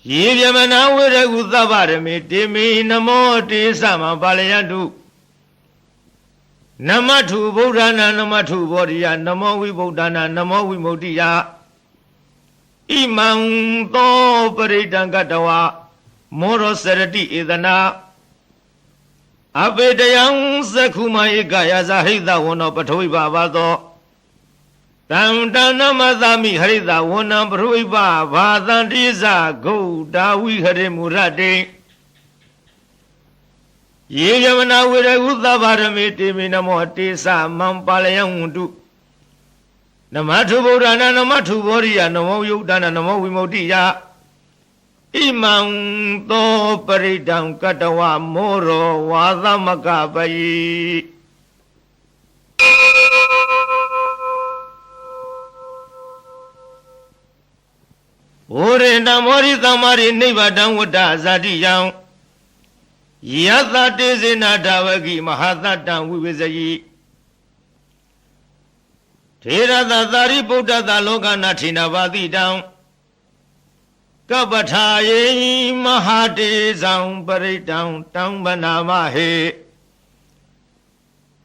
Yivyamana viragudavarami timi namo tisama palayandu Namatu Buddhana Namatu Bodhiya Namo Vibuddhana Namo Vimodiya Imam To Paritangatawa Moro Sarati Idana Abedayang Sakhuma Ikaya Zahida Wano Pathavi Bhavado Tantana Madami Harida Wana Pathavi Bhavadandisa Go Dawi Harimurade Yeyamana viragudavarami namo tisa mampalayang Namatu Buddhana Namatu Bodhiya Namo Yudana Namo Vimodiya Imam To Paritang Katawa Moro Vadamakabayi Ore Namori Tamari Nivadang Vada Zadiyang Yata Tizina Davagi Mahatatan Vivisayi Tirada Dari Buddha Daloga Natina Vadidang Kabataye Mahate Zang Paritang Tang Banamahe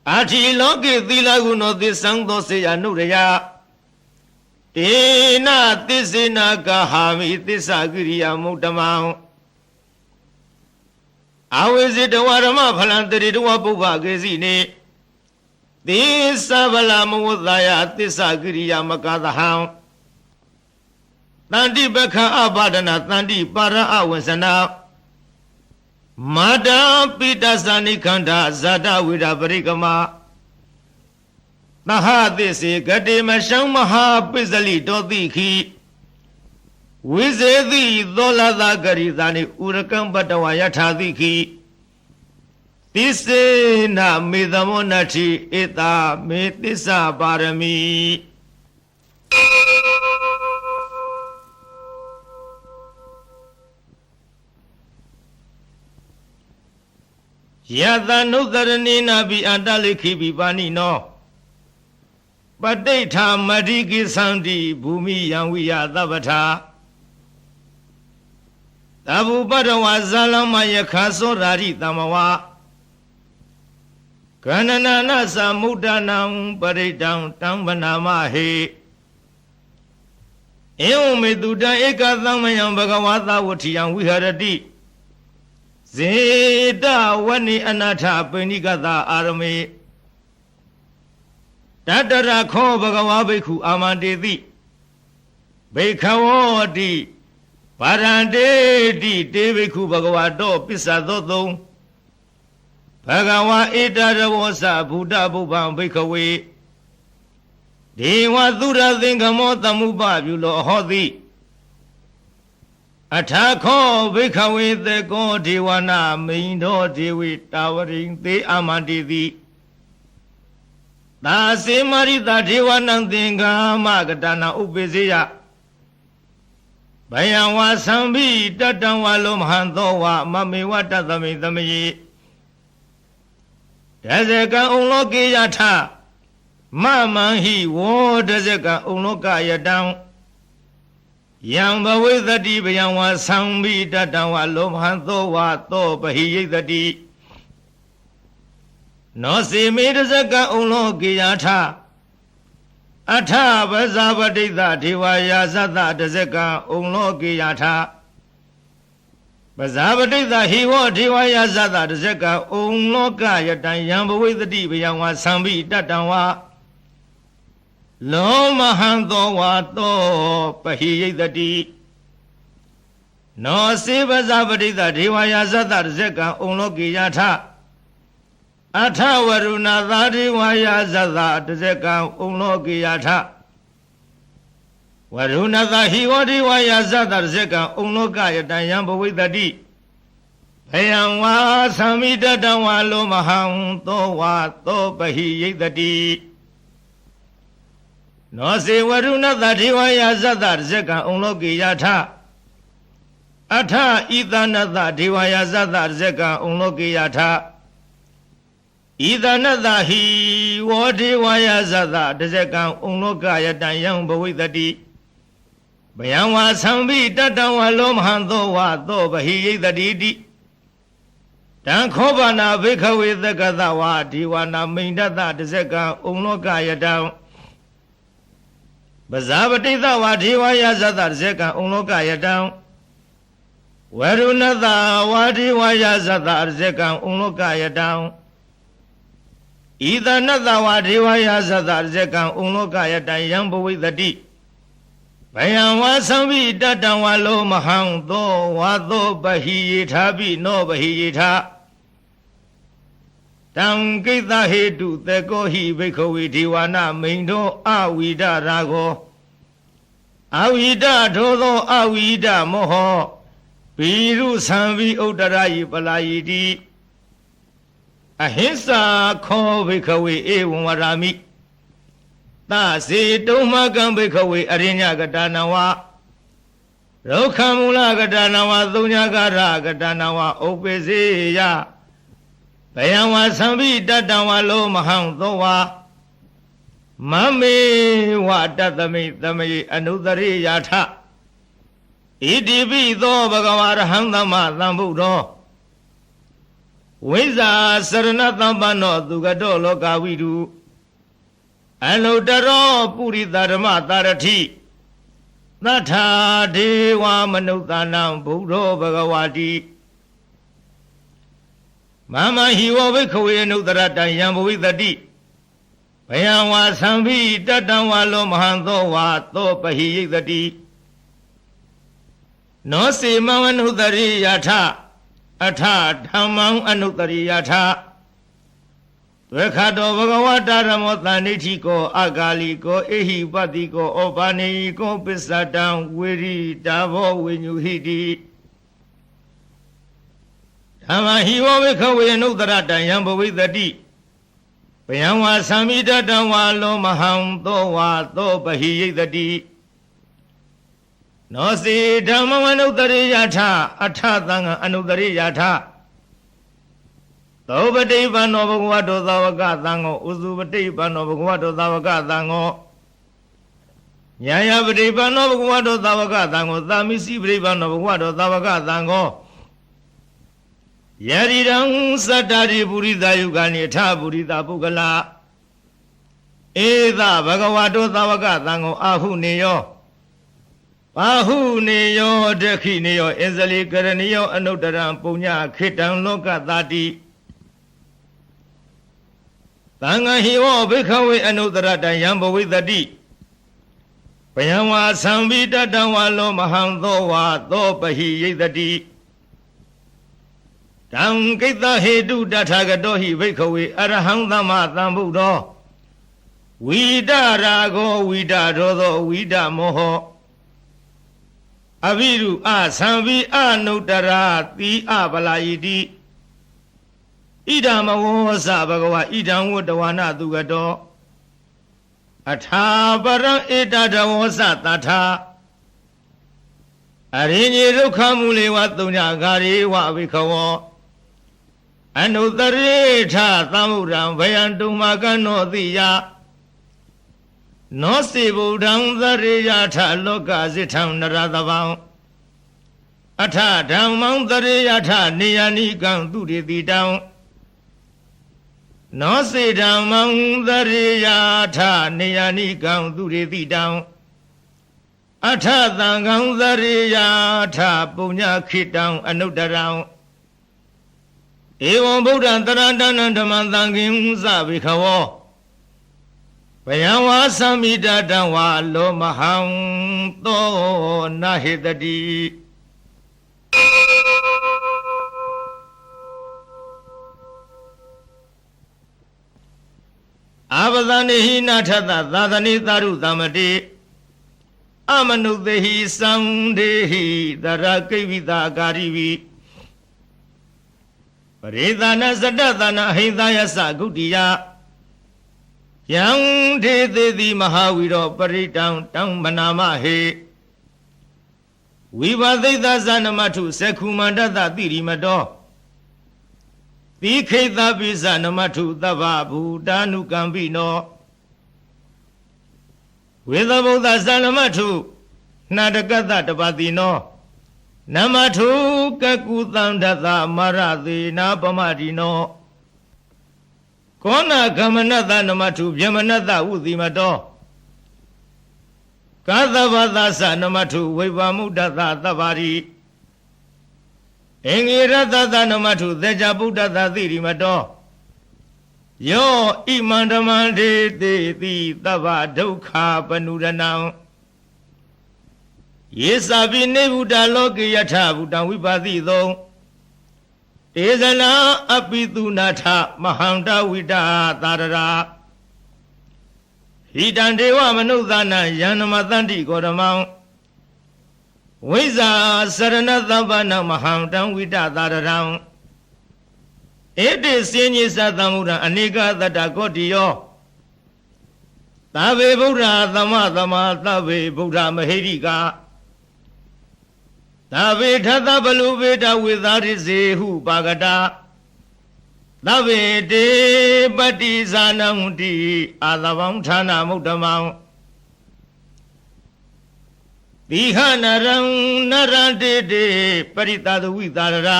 Ati Loki Dilaguno Disang Dosia Nureya Tina Tisina Kahami Tisagiriya Mutamang Awezi Dawarama Palantari Duapuba Gezine Tisabala Mudaya Tisagiriya Makadaham Tandi Baka Abadana Tandi Para Awasana Mada Pitasani Kanda Zada Vida Parikama Nahadisi Gadima Shang Maha Pizali Dodiki Wizedi Dolada Garizani Urakam Batawayatadiki Tisena Midamonati Ita Metisa Barami Yada Nudarani Nabi Andaliki Bibani no Padeta Madiki Sandi Bumi Yanwiya Dabata Tabu Badawa Zalama Yakaso Rari Tamawa Kanana Nasa Mudanam Paritang Tambanamahe ဧဝမေတုတံဧကသမယံဘဂဝါသဝတိယံဝိဟရတိဇေတဝနိအနာထပိဏိကတာအာရမေတတရခောဘဂဝါဘိက္ခုအာမန္တေတိဘိခဝောတိဗာရန္တေတိတေဘိက္ခုဘဂဝါတောပစ္ဆသောသုံးဘဂဝါဧတရဝောသဗုဒ္ဓဘုဗ္ဗံဘိက္ခဝေဒေဝသုရသင်္ကမောသမုပပြုလောဟောတိအထာခောဘိက္ခဝေသေကောဒေဝနာမိန်တော်ဒေဝိတာဝရိံသေအာမန္တိတိသာစေမရိတာဒေဝနံသင်္ကာမကတနာဥပိစေယဘယံဝါသံဘိတတံဝါလောမဟံသောဝမမေဝတသမိသမယေဒဇကံဩလောကေယထမမံဟိဝောဒဇကံဩလောကယတံယံဘဝိသတိဘယံဝါသံဘိတတံဝါလောမဟံသောဝသောပဟိယိသတိနောစေမေဒဇကံဩလောကေယထအထပဇာပတိတဒေဝယာသတတဇကံဩလောကေယထပဇာပတိတဟိဝောဒေဝယာသတတဇကံဩလောကယတံယံဘဝိသတိဘယံဝါသံဘိတတံဝါလောမဟံသောဝါသောပဟိယိတတိနောစေပဇာပတိတဒေဝယာသတတဇကံဩလောကေယထအထဝရုဏသာဒေဝယာဇသတဇကံဩလောကေယထဝရုဏသာဟိဝဒေဝယာဇသတဇကံဩလောကယတံယံဘဝိတတိဘယံဝါသံမိတတံဝါလောမဟံသောဝါသောပဟိယိတတိနောစေဝရုဏသာဒေဝယာဇသတဇကံဩလောကေယထအထဣသနသဒေဝယာဇသတဇကံဩလောကေယထဣသနသဟိဝောဒေဝယာဇသတဇကံဩလောကယတံယံဘဝိတတိဘယံဝါသံဘိတတံဝါလောမဟံသောဝါသောပဟိယိတတိတိတံခောဘာနာဘိခဝေသကသဝါဒေဝနာမိန်တတတဇကံဩလောကယတံပဇာပတိသဝါဒေဝယာဇသတဇကံဩလောကယတံဝရုဏသဝါဒေဝယာဇသတဇကံဩလောကယတံဣသနသဝါဒေဝယာဇသတဇကံဩလောကယတံယံဘဝိတတိဘယံဝါသံဘိတတံဝါလောမဟံသောဝါသောပဟိယေထာပိနောပဟိယေထာတံကိတဟေတုသေကောဟိဘိက္ခဝေဒေဝနာမိန်တော်အဝိဒရာဂောအဝိဒထိုသောအဝိဒမောဟဘိရုသံဘိဥဒ္ဒရာယိပလာယိတိအဟိစ္ဆာခောဘိက္ခဝေဧဝံဝရာမိသစေတုံမကံဘိက္ခဝေအရိညကတနဝရုခမူလကတနဝသုညကာရကတနဝဥပ္ပစေယဘယံဝါသံဘိတတံဝါလောမဟံသောဝါမမေဝတတမိသမယေအနုတရိယာထဣတိပိသောဘဂဝါရဟံသမ္မာသမ္ဗုဒ္ဓောဝိဇာစရဏသမ္ပန္နောသူကတောလောကဝိတုအနုတရောပုရိသဓမ္မတာရထိသတ္ထာဒေဝမနုဿာနံဘုဒ္ဓောဘဂဝါတိမမဟိဝဘိက္ခဝေအနုတရတံယံဘဝိတတိဘယံဝါသံဘိတတံဝါလောမဟံသောဝါသောပဟိယိတတိနောစေမံအနုတရိယထအထဓမ္မံအနုတရိယထဒွေခတောဘဂဝတာရမောတဏိဋ္ဌိကောအဂါလိကောအေဟိပတိကောဩဘာနေကောပစ္စတံဝေရိတာဘောဝိညုဟိတိဓမ္မဟိဝဘိက္ခဝေအနုတရတံယံဘဝိတတိဘယံဝါသံမိတတံဝါလောမဟံသောဝါသောပဟိယိတတိနောစေဓမ္မဝနုတရိယထအထသံဃအနုတရိယထသောပတိပန္နောဘဂဝတောသာဝကသံဃောဥစုပတိပန္နောဘဂဝတောသာဝကသံဃောညာယပတိပန္နောဘဂဝတောသာဝကသံဃောသာမိစီပတိပန္နောဘဂဝတောသာဝကသံဃောယရိရံသတ္တရိပုရိသယုဂာနိထပုရိသပုဂ္ဂလာဧသဘဂဝတောသာဝကသံဃောအာဟုနေယော ဘာဟုနေယောဒခိနေယောအစ္စလိကရဏီယောအနုတ္တရံပုညခေတံလောကတာတိသံဃာဟိဝဘိခဝေအနုတ္တရတယံဘဝိတတိပယံဝါသံဝိတတံဝါလောမဟံသောဝါသောပဟိယိတတိတံကိတဟေတုတထာဂတောဟိဘိခဝေအရဟံသမ္မာသမ္ဗုဒ္ဓောဝိဒရာဂောဝိဒရောသောဝိဒမောဟအဘိရုအသံဝိအနုတ္တရာတိအပလာယိတိဣဒံမဝောသဘဂဝါဣဒံဝတ္တဝနာသူကတောအထာပရံဧတတဝောသတထာအရိညေဒုက္ခမူလေဝသုညဂါရေဝဝိခဝောအနုတရေထသမ္ဗုဒ္ဓံဘယံတုမကနောတိယနောစေဗုဒ္ဓံသရေယထလောကစိထံနရသဗံအထဓမ္မံသရေယထနေယနိကံသူရိတိတံနောစေဓမ္မံသရေယထနေယနိကံသူရိတိတံအထသံဃံသရေယထပုညခိတံအနုတ္တရံဧဝံဗုဒ္ဓံတရဏံဓမ္မံသံဃင်သဗိခဝောဘယံဝါသမိတတံဝါလောမဟံသောနဟေတတိအာပဒနေဟိနာထသသာသနေသာရုသမတိအမနုသေဟိသံဒေဟိတရကိဝိတာကာရိဝိပရိသနာစတ္တသနာဟိသယသဂုတိယယံဒေသေတိမဟာဝီရောပရိတံတံမနာမဟေဝိဘသိသဇနမထုသက္ခုမန္တတတိရိမတောသီခိတပိဇနမထုသဗ္ဗဘူတာနုကံပိနောဝေသဗုဒ္ဓဇနမထုနာတကတတပတိနောနမထုကကုသံတသမရသေနာပမတိနောကောနာကမနတနမထုဗျမနတဥတိမတောကာသဗသသနမထုဝိဗမုဒ္ဒသသဗ္ဗရိအင်္ဂိရတသနမထုသေချာဗုဒ္ဓသသိရိမတောယောဣမန္တမန္တေတိတိသဗ္ဗဒုက္ခပနုရဏံယေသဗိနေဗုဒ္ဓလောကေယထဗုဒ္ဓဝိပါတိသောတေဇနာအပိတုနာထမဟန္တဝိတာသာရရာဟိတံဒေဝမနုဿာနံယန္နမတန္တိကောဓမံဝိဇာစရဏသဗ္ဗနမဟန္တံဝိတာသာရရံဧတိစဉ္ညိသသမုဒ္ဒအနိကသတ္တကောတိယောသဗ္ဗေဗုဒ္ဓသမသမသဗ္ဗေဗုဒ္ဓမဟိရိကသဗ္ဗေထသဗလုဗေဒဝေသာရိစေဟုပါကတာသဗ္ဗေတေပတိဇာနံတိအာသဗံဌာနမုဒ္ဓမံသီဟနရံနရတေတေပရိသတဝိသာရရာ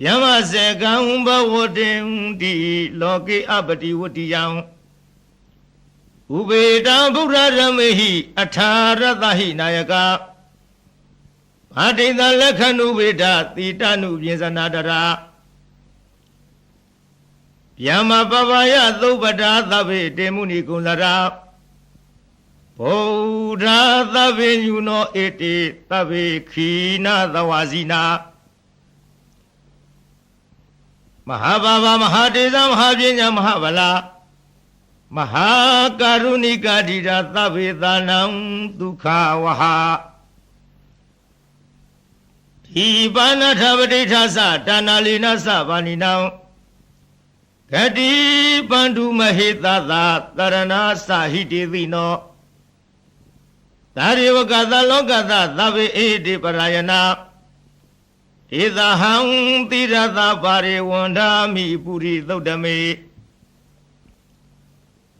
ယမစေကံဘဝတင်တိလောကေအပတိဝတ္တိယံဥပေတံဗုဒ္ဓရမေဟိအထာရတဟိနာယကဘာတိတလက္ခဏုဝေဒတိတနုပြင်စနာတရာယမပပယသုပ္ပတာသဗ္ဗေတေမုနိကုလရာဗုဒ္ဓသဗ္ဗေညုနောဧတိသဗ္ဗေခိနာသဝါစီနာမဟာဘာဝမဟာတေဇမဟာပညာမဟာဗလာမဟာကာရုဏိကာတိရာသဗ္ဗေသာနံဒုက္ခဝဟာဒီပါဏထပဋိဌာသဒါနာလီနသဗာနိနံဂတိပန္တုမဟေသသာတရဏာသဟိတေသိနောသာရိဝကသလောကသသဗ္ဗေဧတိပရာယနာဧသဟံတိရသပါရိဝန္ဒာမိပုရိသုတ်တမေ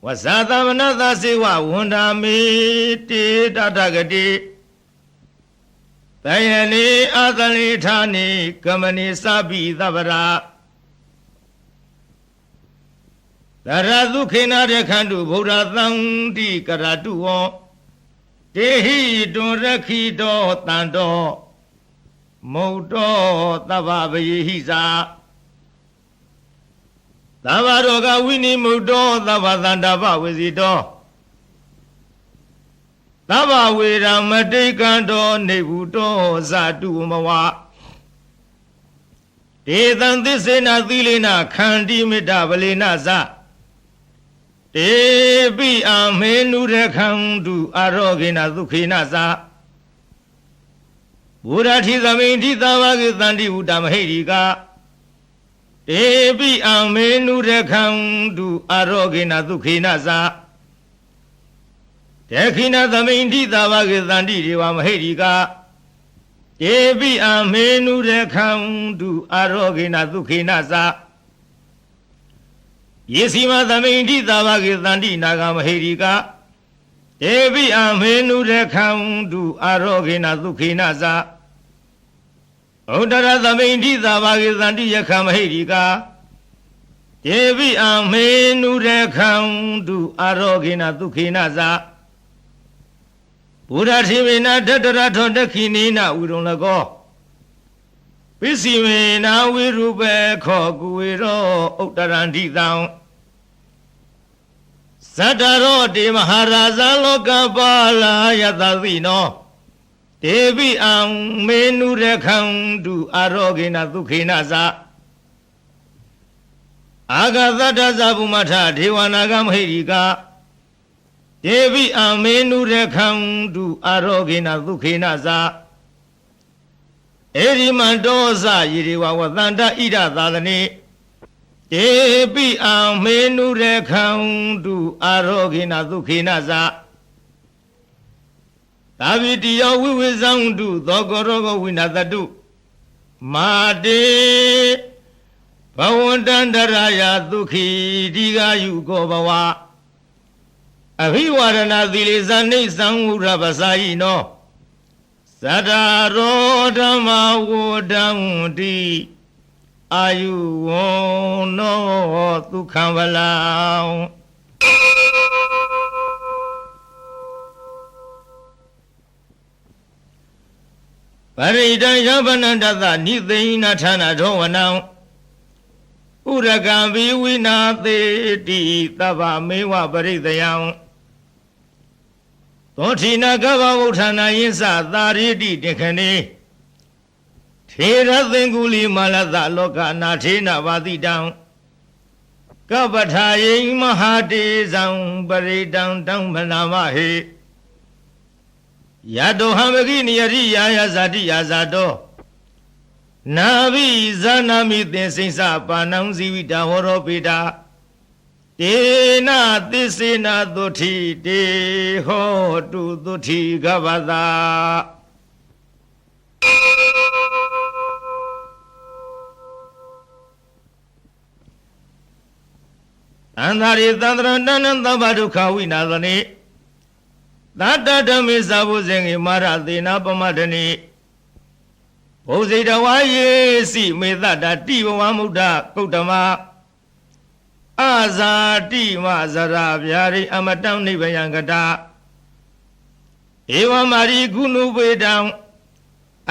ဝဇာသမနသစေဝဝန္ဒာမေတေတတဂတိတယနေအာသလိဌာနေကမနိသဗ္ဗိသဗ္ဗရာတရသုခေနရခန္တုဗုဒ္ဓသံတိကရတုဝော တေဟိတွန်ရခိတောတန်တောမုတ်တောသဗ္ဗဗယေဟိသာသဗ္ဗရောဂဝိနိမုတ်တောသဗ္ဗသန္တာပဝေစီတောသဗ္ဗဝေရမတိကံတောနေဘူးတောဇာတုမဝဒေသံသစ္စေနသီလေနခန္တိမေတ္တဗလေနဇတေပိအမေနုရခန္တုအာရောဂေနဒုခေနဇဘုရားထိသမိန်ထိသာဝကေတန္တိဝုတမဟိရိကတေပိအမေနုရခန္တုအာရောဂေနဒုခေနဇတေခိနသမိန်ထိသာဝကေတန္တိဒေဝမဟိရိကတေပိအမေနုရခန္တုအာရောဂေနဒုခေနဇယေစီမသမိန်ထိသာဝကေတန္တိနာဂမဟိရိကတေပိအမေနုရခန္တုအာရောဂေနဒုခေနဇဩဒရသမိန်ထိသာဝကေတန္တိယခမဟိရိကတေပိအမေနုရခန္တုအာရောဂေနဒုခေနဇဘုရားတိမေနတတရထောတခိနိနဝိရုံလကောပစ္စည်းမေနဝိရုပေခောကုဝေရောဥတ္တရန္တိတံသတ္တရောတေမဟာရာဇလောကပါလာယတသိနောတေပိအံမေနုရခန္တုအာရောဂေနဒုခေနဇအာဂသတ္တဇဗုမထဒေဝနာဂမဟိရိကတေပိအမေနုရခန္တုအာရောဂေနဒုခေနဇဧရိမန္တောဇယေရေဝဝသန္တဣဒသာသနေတေပိအမေနုရခန္တုအာရောဂေနဒုခေနဇသာဝိတိယောဝိဝေဇံတုသောကောရောဂဝိနသတုမာတေဘဝန္တန္တရာယဒုခိဒီဃာယုကောဘဝအဘိဝရဏသီလေဇာနိသံဝရပစာယိနောသတ္တရောဓမ္မဝဒံတိအာယုဝနောဒုက္ခံဗလံပရိဒံယဗနန္တသနိသိဏဌာနထောဝနံဥရကံဘိဝိနာသေတိသဗ္ဗမေဝပရိသယံသောထိနာကဗ္ဗဝုဋ္ဌာနာယင်းစသာရိတိတေခဏေထေရသင်္ကုလီမလသလောကနာထေနဝါတိတံကပ္ပထာယိမဟာတေဇံပရိတံတံမနာမဟေယတောဟံမဂိနိယရိယာယဇာတိယာဇာတောနာဘိဇာနာမိသင်္စိစပါဏံဇီဝိတဝရောပိတာတေနသစ္စေနသုထိတေဟောတုသုထိကဗ္ဗတာသန္တာရိသန္တရဏနံသဗ္ဗဒုက္ခဝိနာသနေသတ္တဓမ္မေသာဘုဇင်ေမာရသေနာပမတ္တနိဘုဇိတဝါယေစီမေတ္တတိဘဝမုဒ္ဒကုတ္တမအာဇာတိမဇရာဗျာရိအမတံနိဗ္ဗယံကတာဧဝမာရိကုဏုပေတံ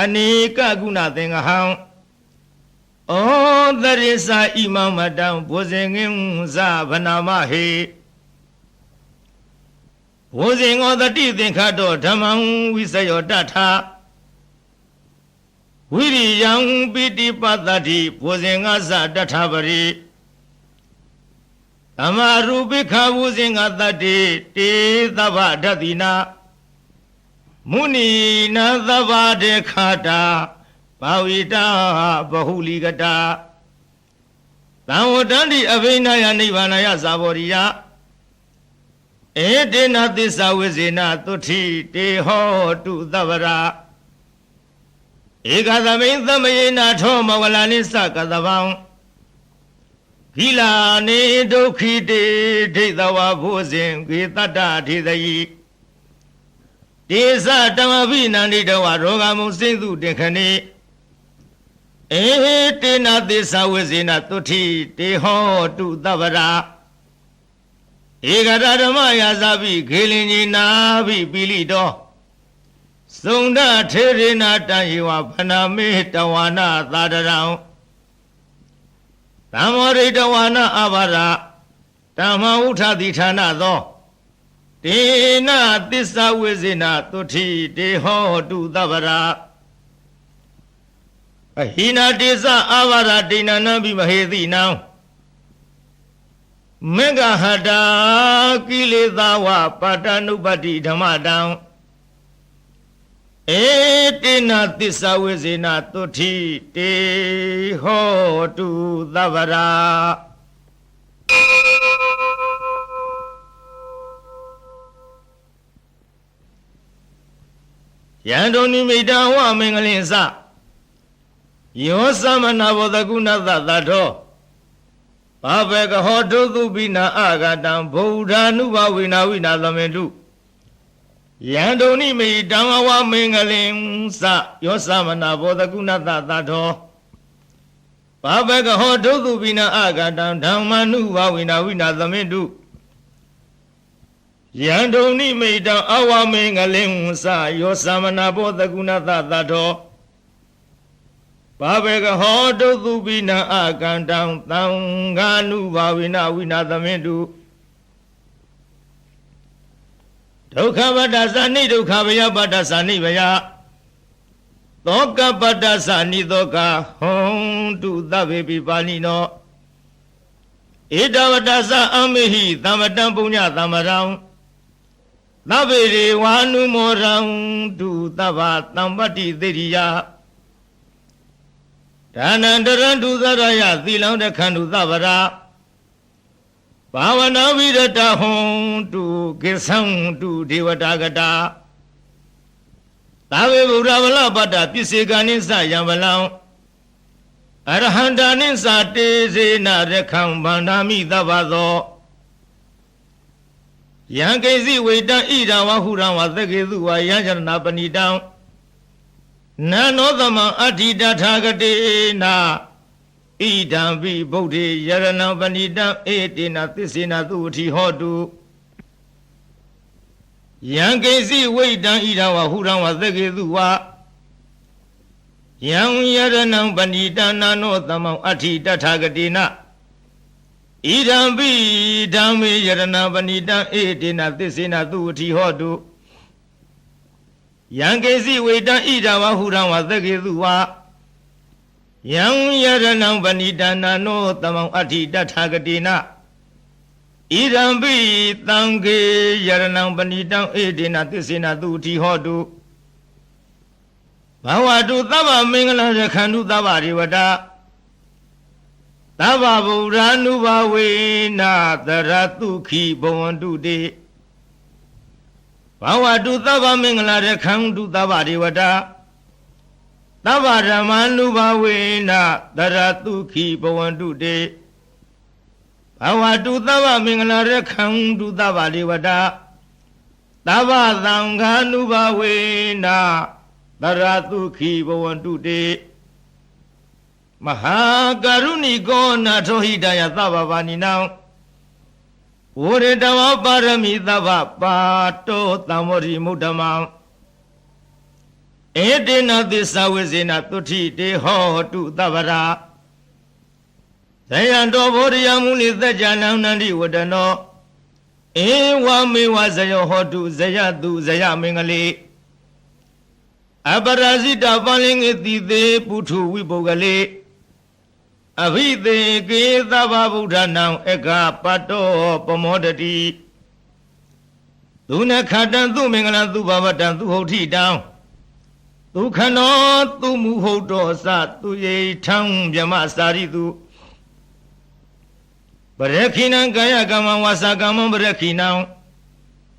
အနေကကုဏသင်္ဃဟံဩသရိစာဣမမတံဘုဇင်ငင်းဇဗနာမဟေဘုဇင်ဩတတိသင်္ခတောဓမ္မံဝိစယောတထဝိရိယံပိတိပတ္တိဘုဇင်ငါဇတထပရိသမရူပိခဝုဇင်္ဂတတ္တိတေသဗ္ဗဓတ္တိနာမုနီနာသဗ္ဗဒေခတာဘာဝိတာဘဟုလိကတာသံဝတ္တန္တိအဘိနယနိဗ္ဗာနယဇာဘောရိယဧတေနသစ္စာဝိဇေနသုထိတေဟောတုသဗ္ဗရာဧကသမိန်သမယေနထောမဝလာနိသကသဗံဂိလာနေဒုက္ခိတေဒိဋ္ဌဝဘုဇင်ကေတတ္တထေသယိတေသတမဘိနန္တိတဝရောဂမုစိသုတေခဏေဧတေနသစ္စာဝိဇေနသုထိတေဟောတုသဗ္ဗရာဧကရဓမ္မယာဇာပိခေလင်ကြီးနာပိပိလိတော သုံဒထေရိနာတံယေဝဗနာမေတဝါနာသာဒရံသမောရိတဝါနာအဘာရဓမ္မဥထတိဌာနသောတေနသစ္စာဝိဇေနသုထိတေဟောတုသဗ္ဗရာအဟိနာတေသအာဘာရဒိဏနံဘိမဟေတိနံမေဃဟတာကိလေသာဝပါတနုပတ္တိဓမ္မတံဧတေနသစ္စာဝိဇေနသုထိတေဟောတုသဗ္ဗရာယန္တုန်နိမိတဝမင်္ဂလင်္စယောသမနာဘောဓကုဏသသတောဘာဘေကဟောတုသုပိနာအာဂတံဗုဒ္ဓ ानु ဘဝိနာဝိနာသမေတုယန္တုန်နိမိတဝမင်္ဂလင်္စယောသမနာဘောဓကုဏသသတောဘာဘေကဟောတုသုပိနာအာဂတံဓမ္မာနုဘဝိနာဝိနာသမေတုယန္တုန်နိမိတအဝမင်္ဂလင်္စယောသမနာဘောဓကုဏသသတောဘာဘေကဟောတုသုပိနံအာကန္တံသံဃာနုဘာဝိနဝိနာသမေတုဒုက္ခပတ္တသနိဒုက္ခဘယပတ္တသနိဘယသောကပတ္တသနိသောကဟွန်တုသဗ္ဗေပိပါဏိနောဧတဝတ္တသအမေဟိသမ္မတံပုညသမ္မရံသဗ္ဗေရေဝါနုမောရံတုသဗ္ဗသံပတ္တိသေရိယဒါနန္တရံဒုသရယသီလောင်တခန္ဓုသဗ္ဗရာဘာဝနာဝိရတဟွန်တုကိသံတုဒေဝတာကတာသာဝေဗုဒ္ဓဝလပတ္တပစ္စေကနိသယံဗလံအရဟန္တာနိသတေစေနရခံဗန္ဓာမိသဗ္ဗသောယံကိစီဝိတံဣဒံဝဟုရံဝသကေသုဝယံဇရဏပဏိတံနနောသမံအဋ္ဌိတထာဂတေနာဣဒံပိဗုဒ္ဓေယရဏံပဏိတံဧတေနသစ္စေနသုအထိဟောတုယံကိစီဝိတံဣဒံဝဟုရံဝသကေသုဝယံယရဏံပဏိတံနနောသမံအဋ္ဌိတထာဂတေနာဣဒံပိဓမ္မေယရဏံပဏိတံဧတေနသစ္စေနသုအထိဟောတုယံကေစီဝေတံဣဒဝဟုရံဝသကေသုဝယံယရဏံပဏိတနာနောသမံအဋ္ဌိတထာဂတေနဣဒံပိသံဃေယရဏံပဏိတံဧတေနသစ္စေနသုအထိဟောတုဘဝတုသဗ္ဗမင်္ဂလရခန္တုသဗ္ဗရေဝတသဗ္ဗဗုဒ္ဓ ानु ဘဝေနာသရတုခိဘဝန္တုတေဘာဝတုသဗ္ဗမင်္ဂလာရခံတုသဗ္ဗဒေဝတာသဗ္ဗဓမ္မာနုဘဝေနသရတုခိဘဝန္တုတေဘာဝတုသဗ္ဗမင်္ဂလာရခံတုသဗ္ဗဒေဝတာသဗ္ဗသံဃာနုဘဝေနသရတုခိဘဝန္တုတေမဟာကရုဏိကောနာထောဟိတယသဗ္ဗဗာနိနံဝရတဝပါရမီသဗ္ဗပါတောသံမောရိမုဒ္ဓမံဧတေနသစ္စာဝိဇေနသုထိတေဟောတုသဗ္ဗရာဇယံတောဘောရိယမုနိသัจจနံနန္တိဝတ္တနောဧဝမေဝဇယောဟောတုဇယတုဇယမင်္ဂလေအပရဇိတပလင်္ဂတိသေပုထုဝိပုဂ္ဂလေအဘိသေကေသဗ္ဗဗုဒ္ဓနံဧကပတ္တောပမောတတိသူနခတံသူမင်္ဂလံသူဘဝတံသူဟုတ်ထိတံသူခနောသူမူဟုတ်တော်စသူယေထံမြမစာရိတုပရခိနံကာယကမ္မဝါစာကမ္မပရခိနံ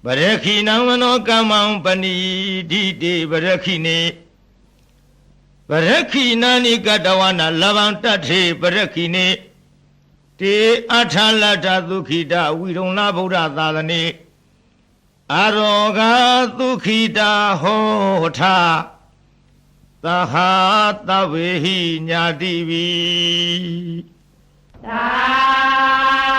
ပရခိနံမနောကမ္မံပဏိဒိတေပရခိနေပရခိနာနိကတဝနာလဗံတထေပရခိနေတေအထာလတ္ထသုခိတဝိရုံလဗုဒ္ဓသာသနေအာရောဂသုခိတဟောထသဟာတဝေဟိညာတိဝိသာ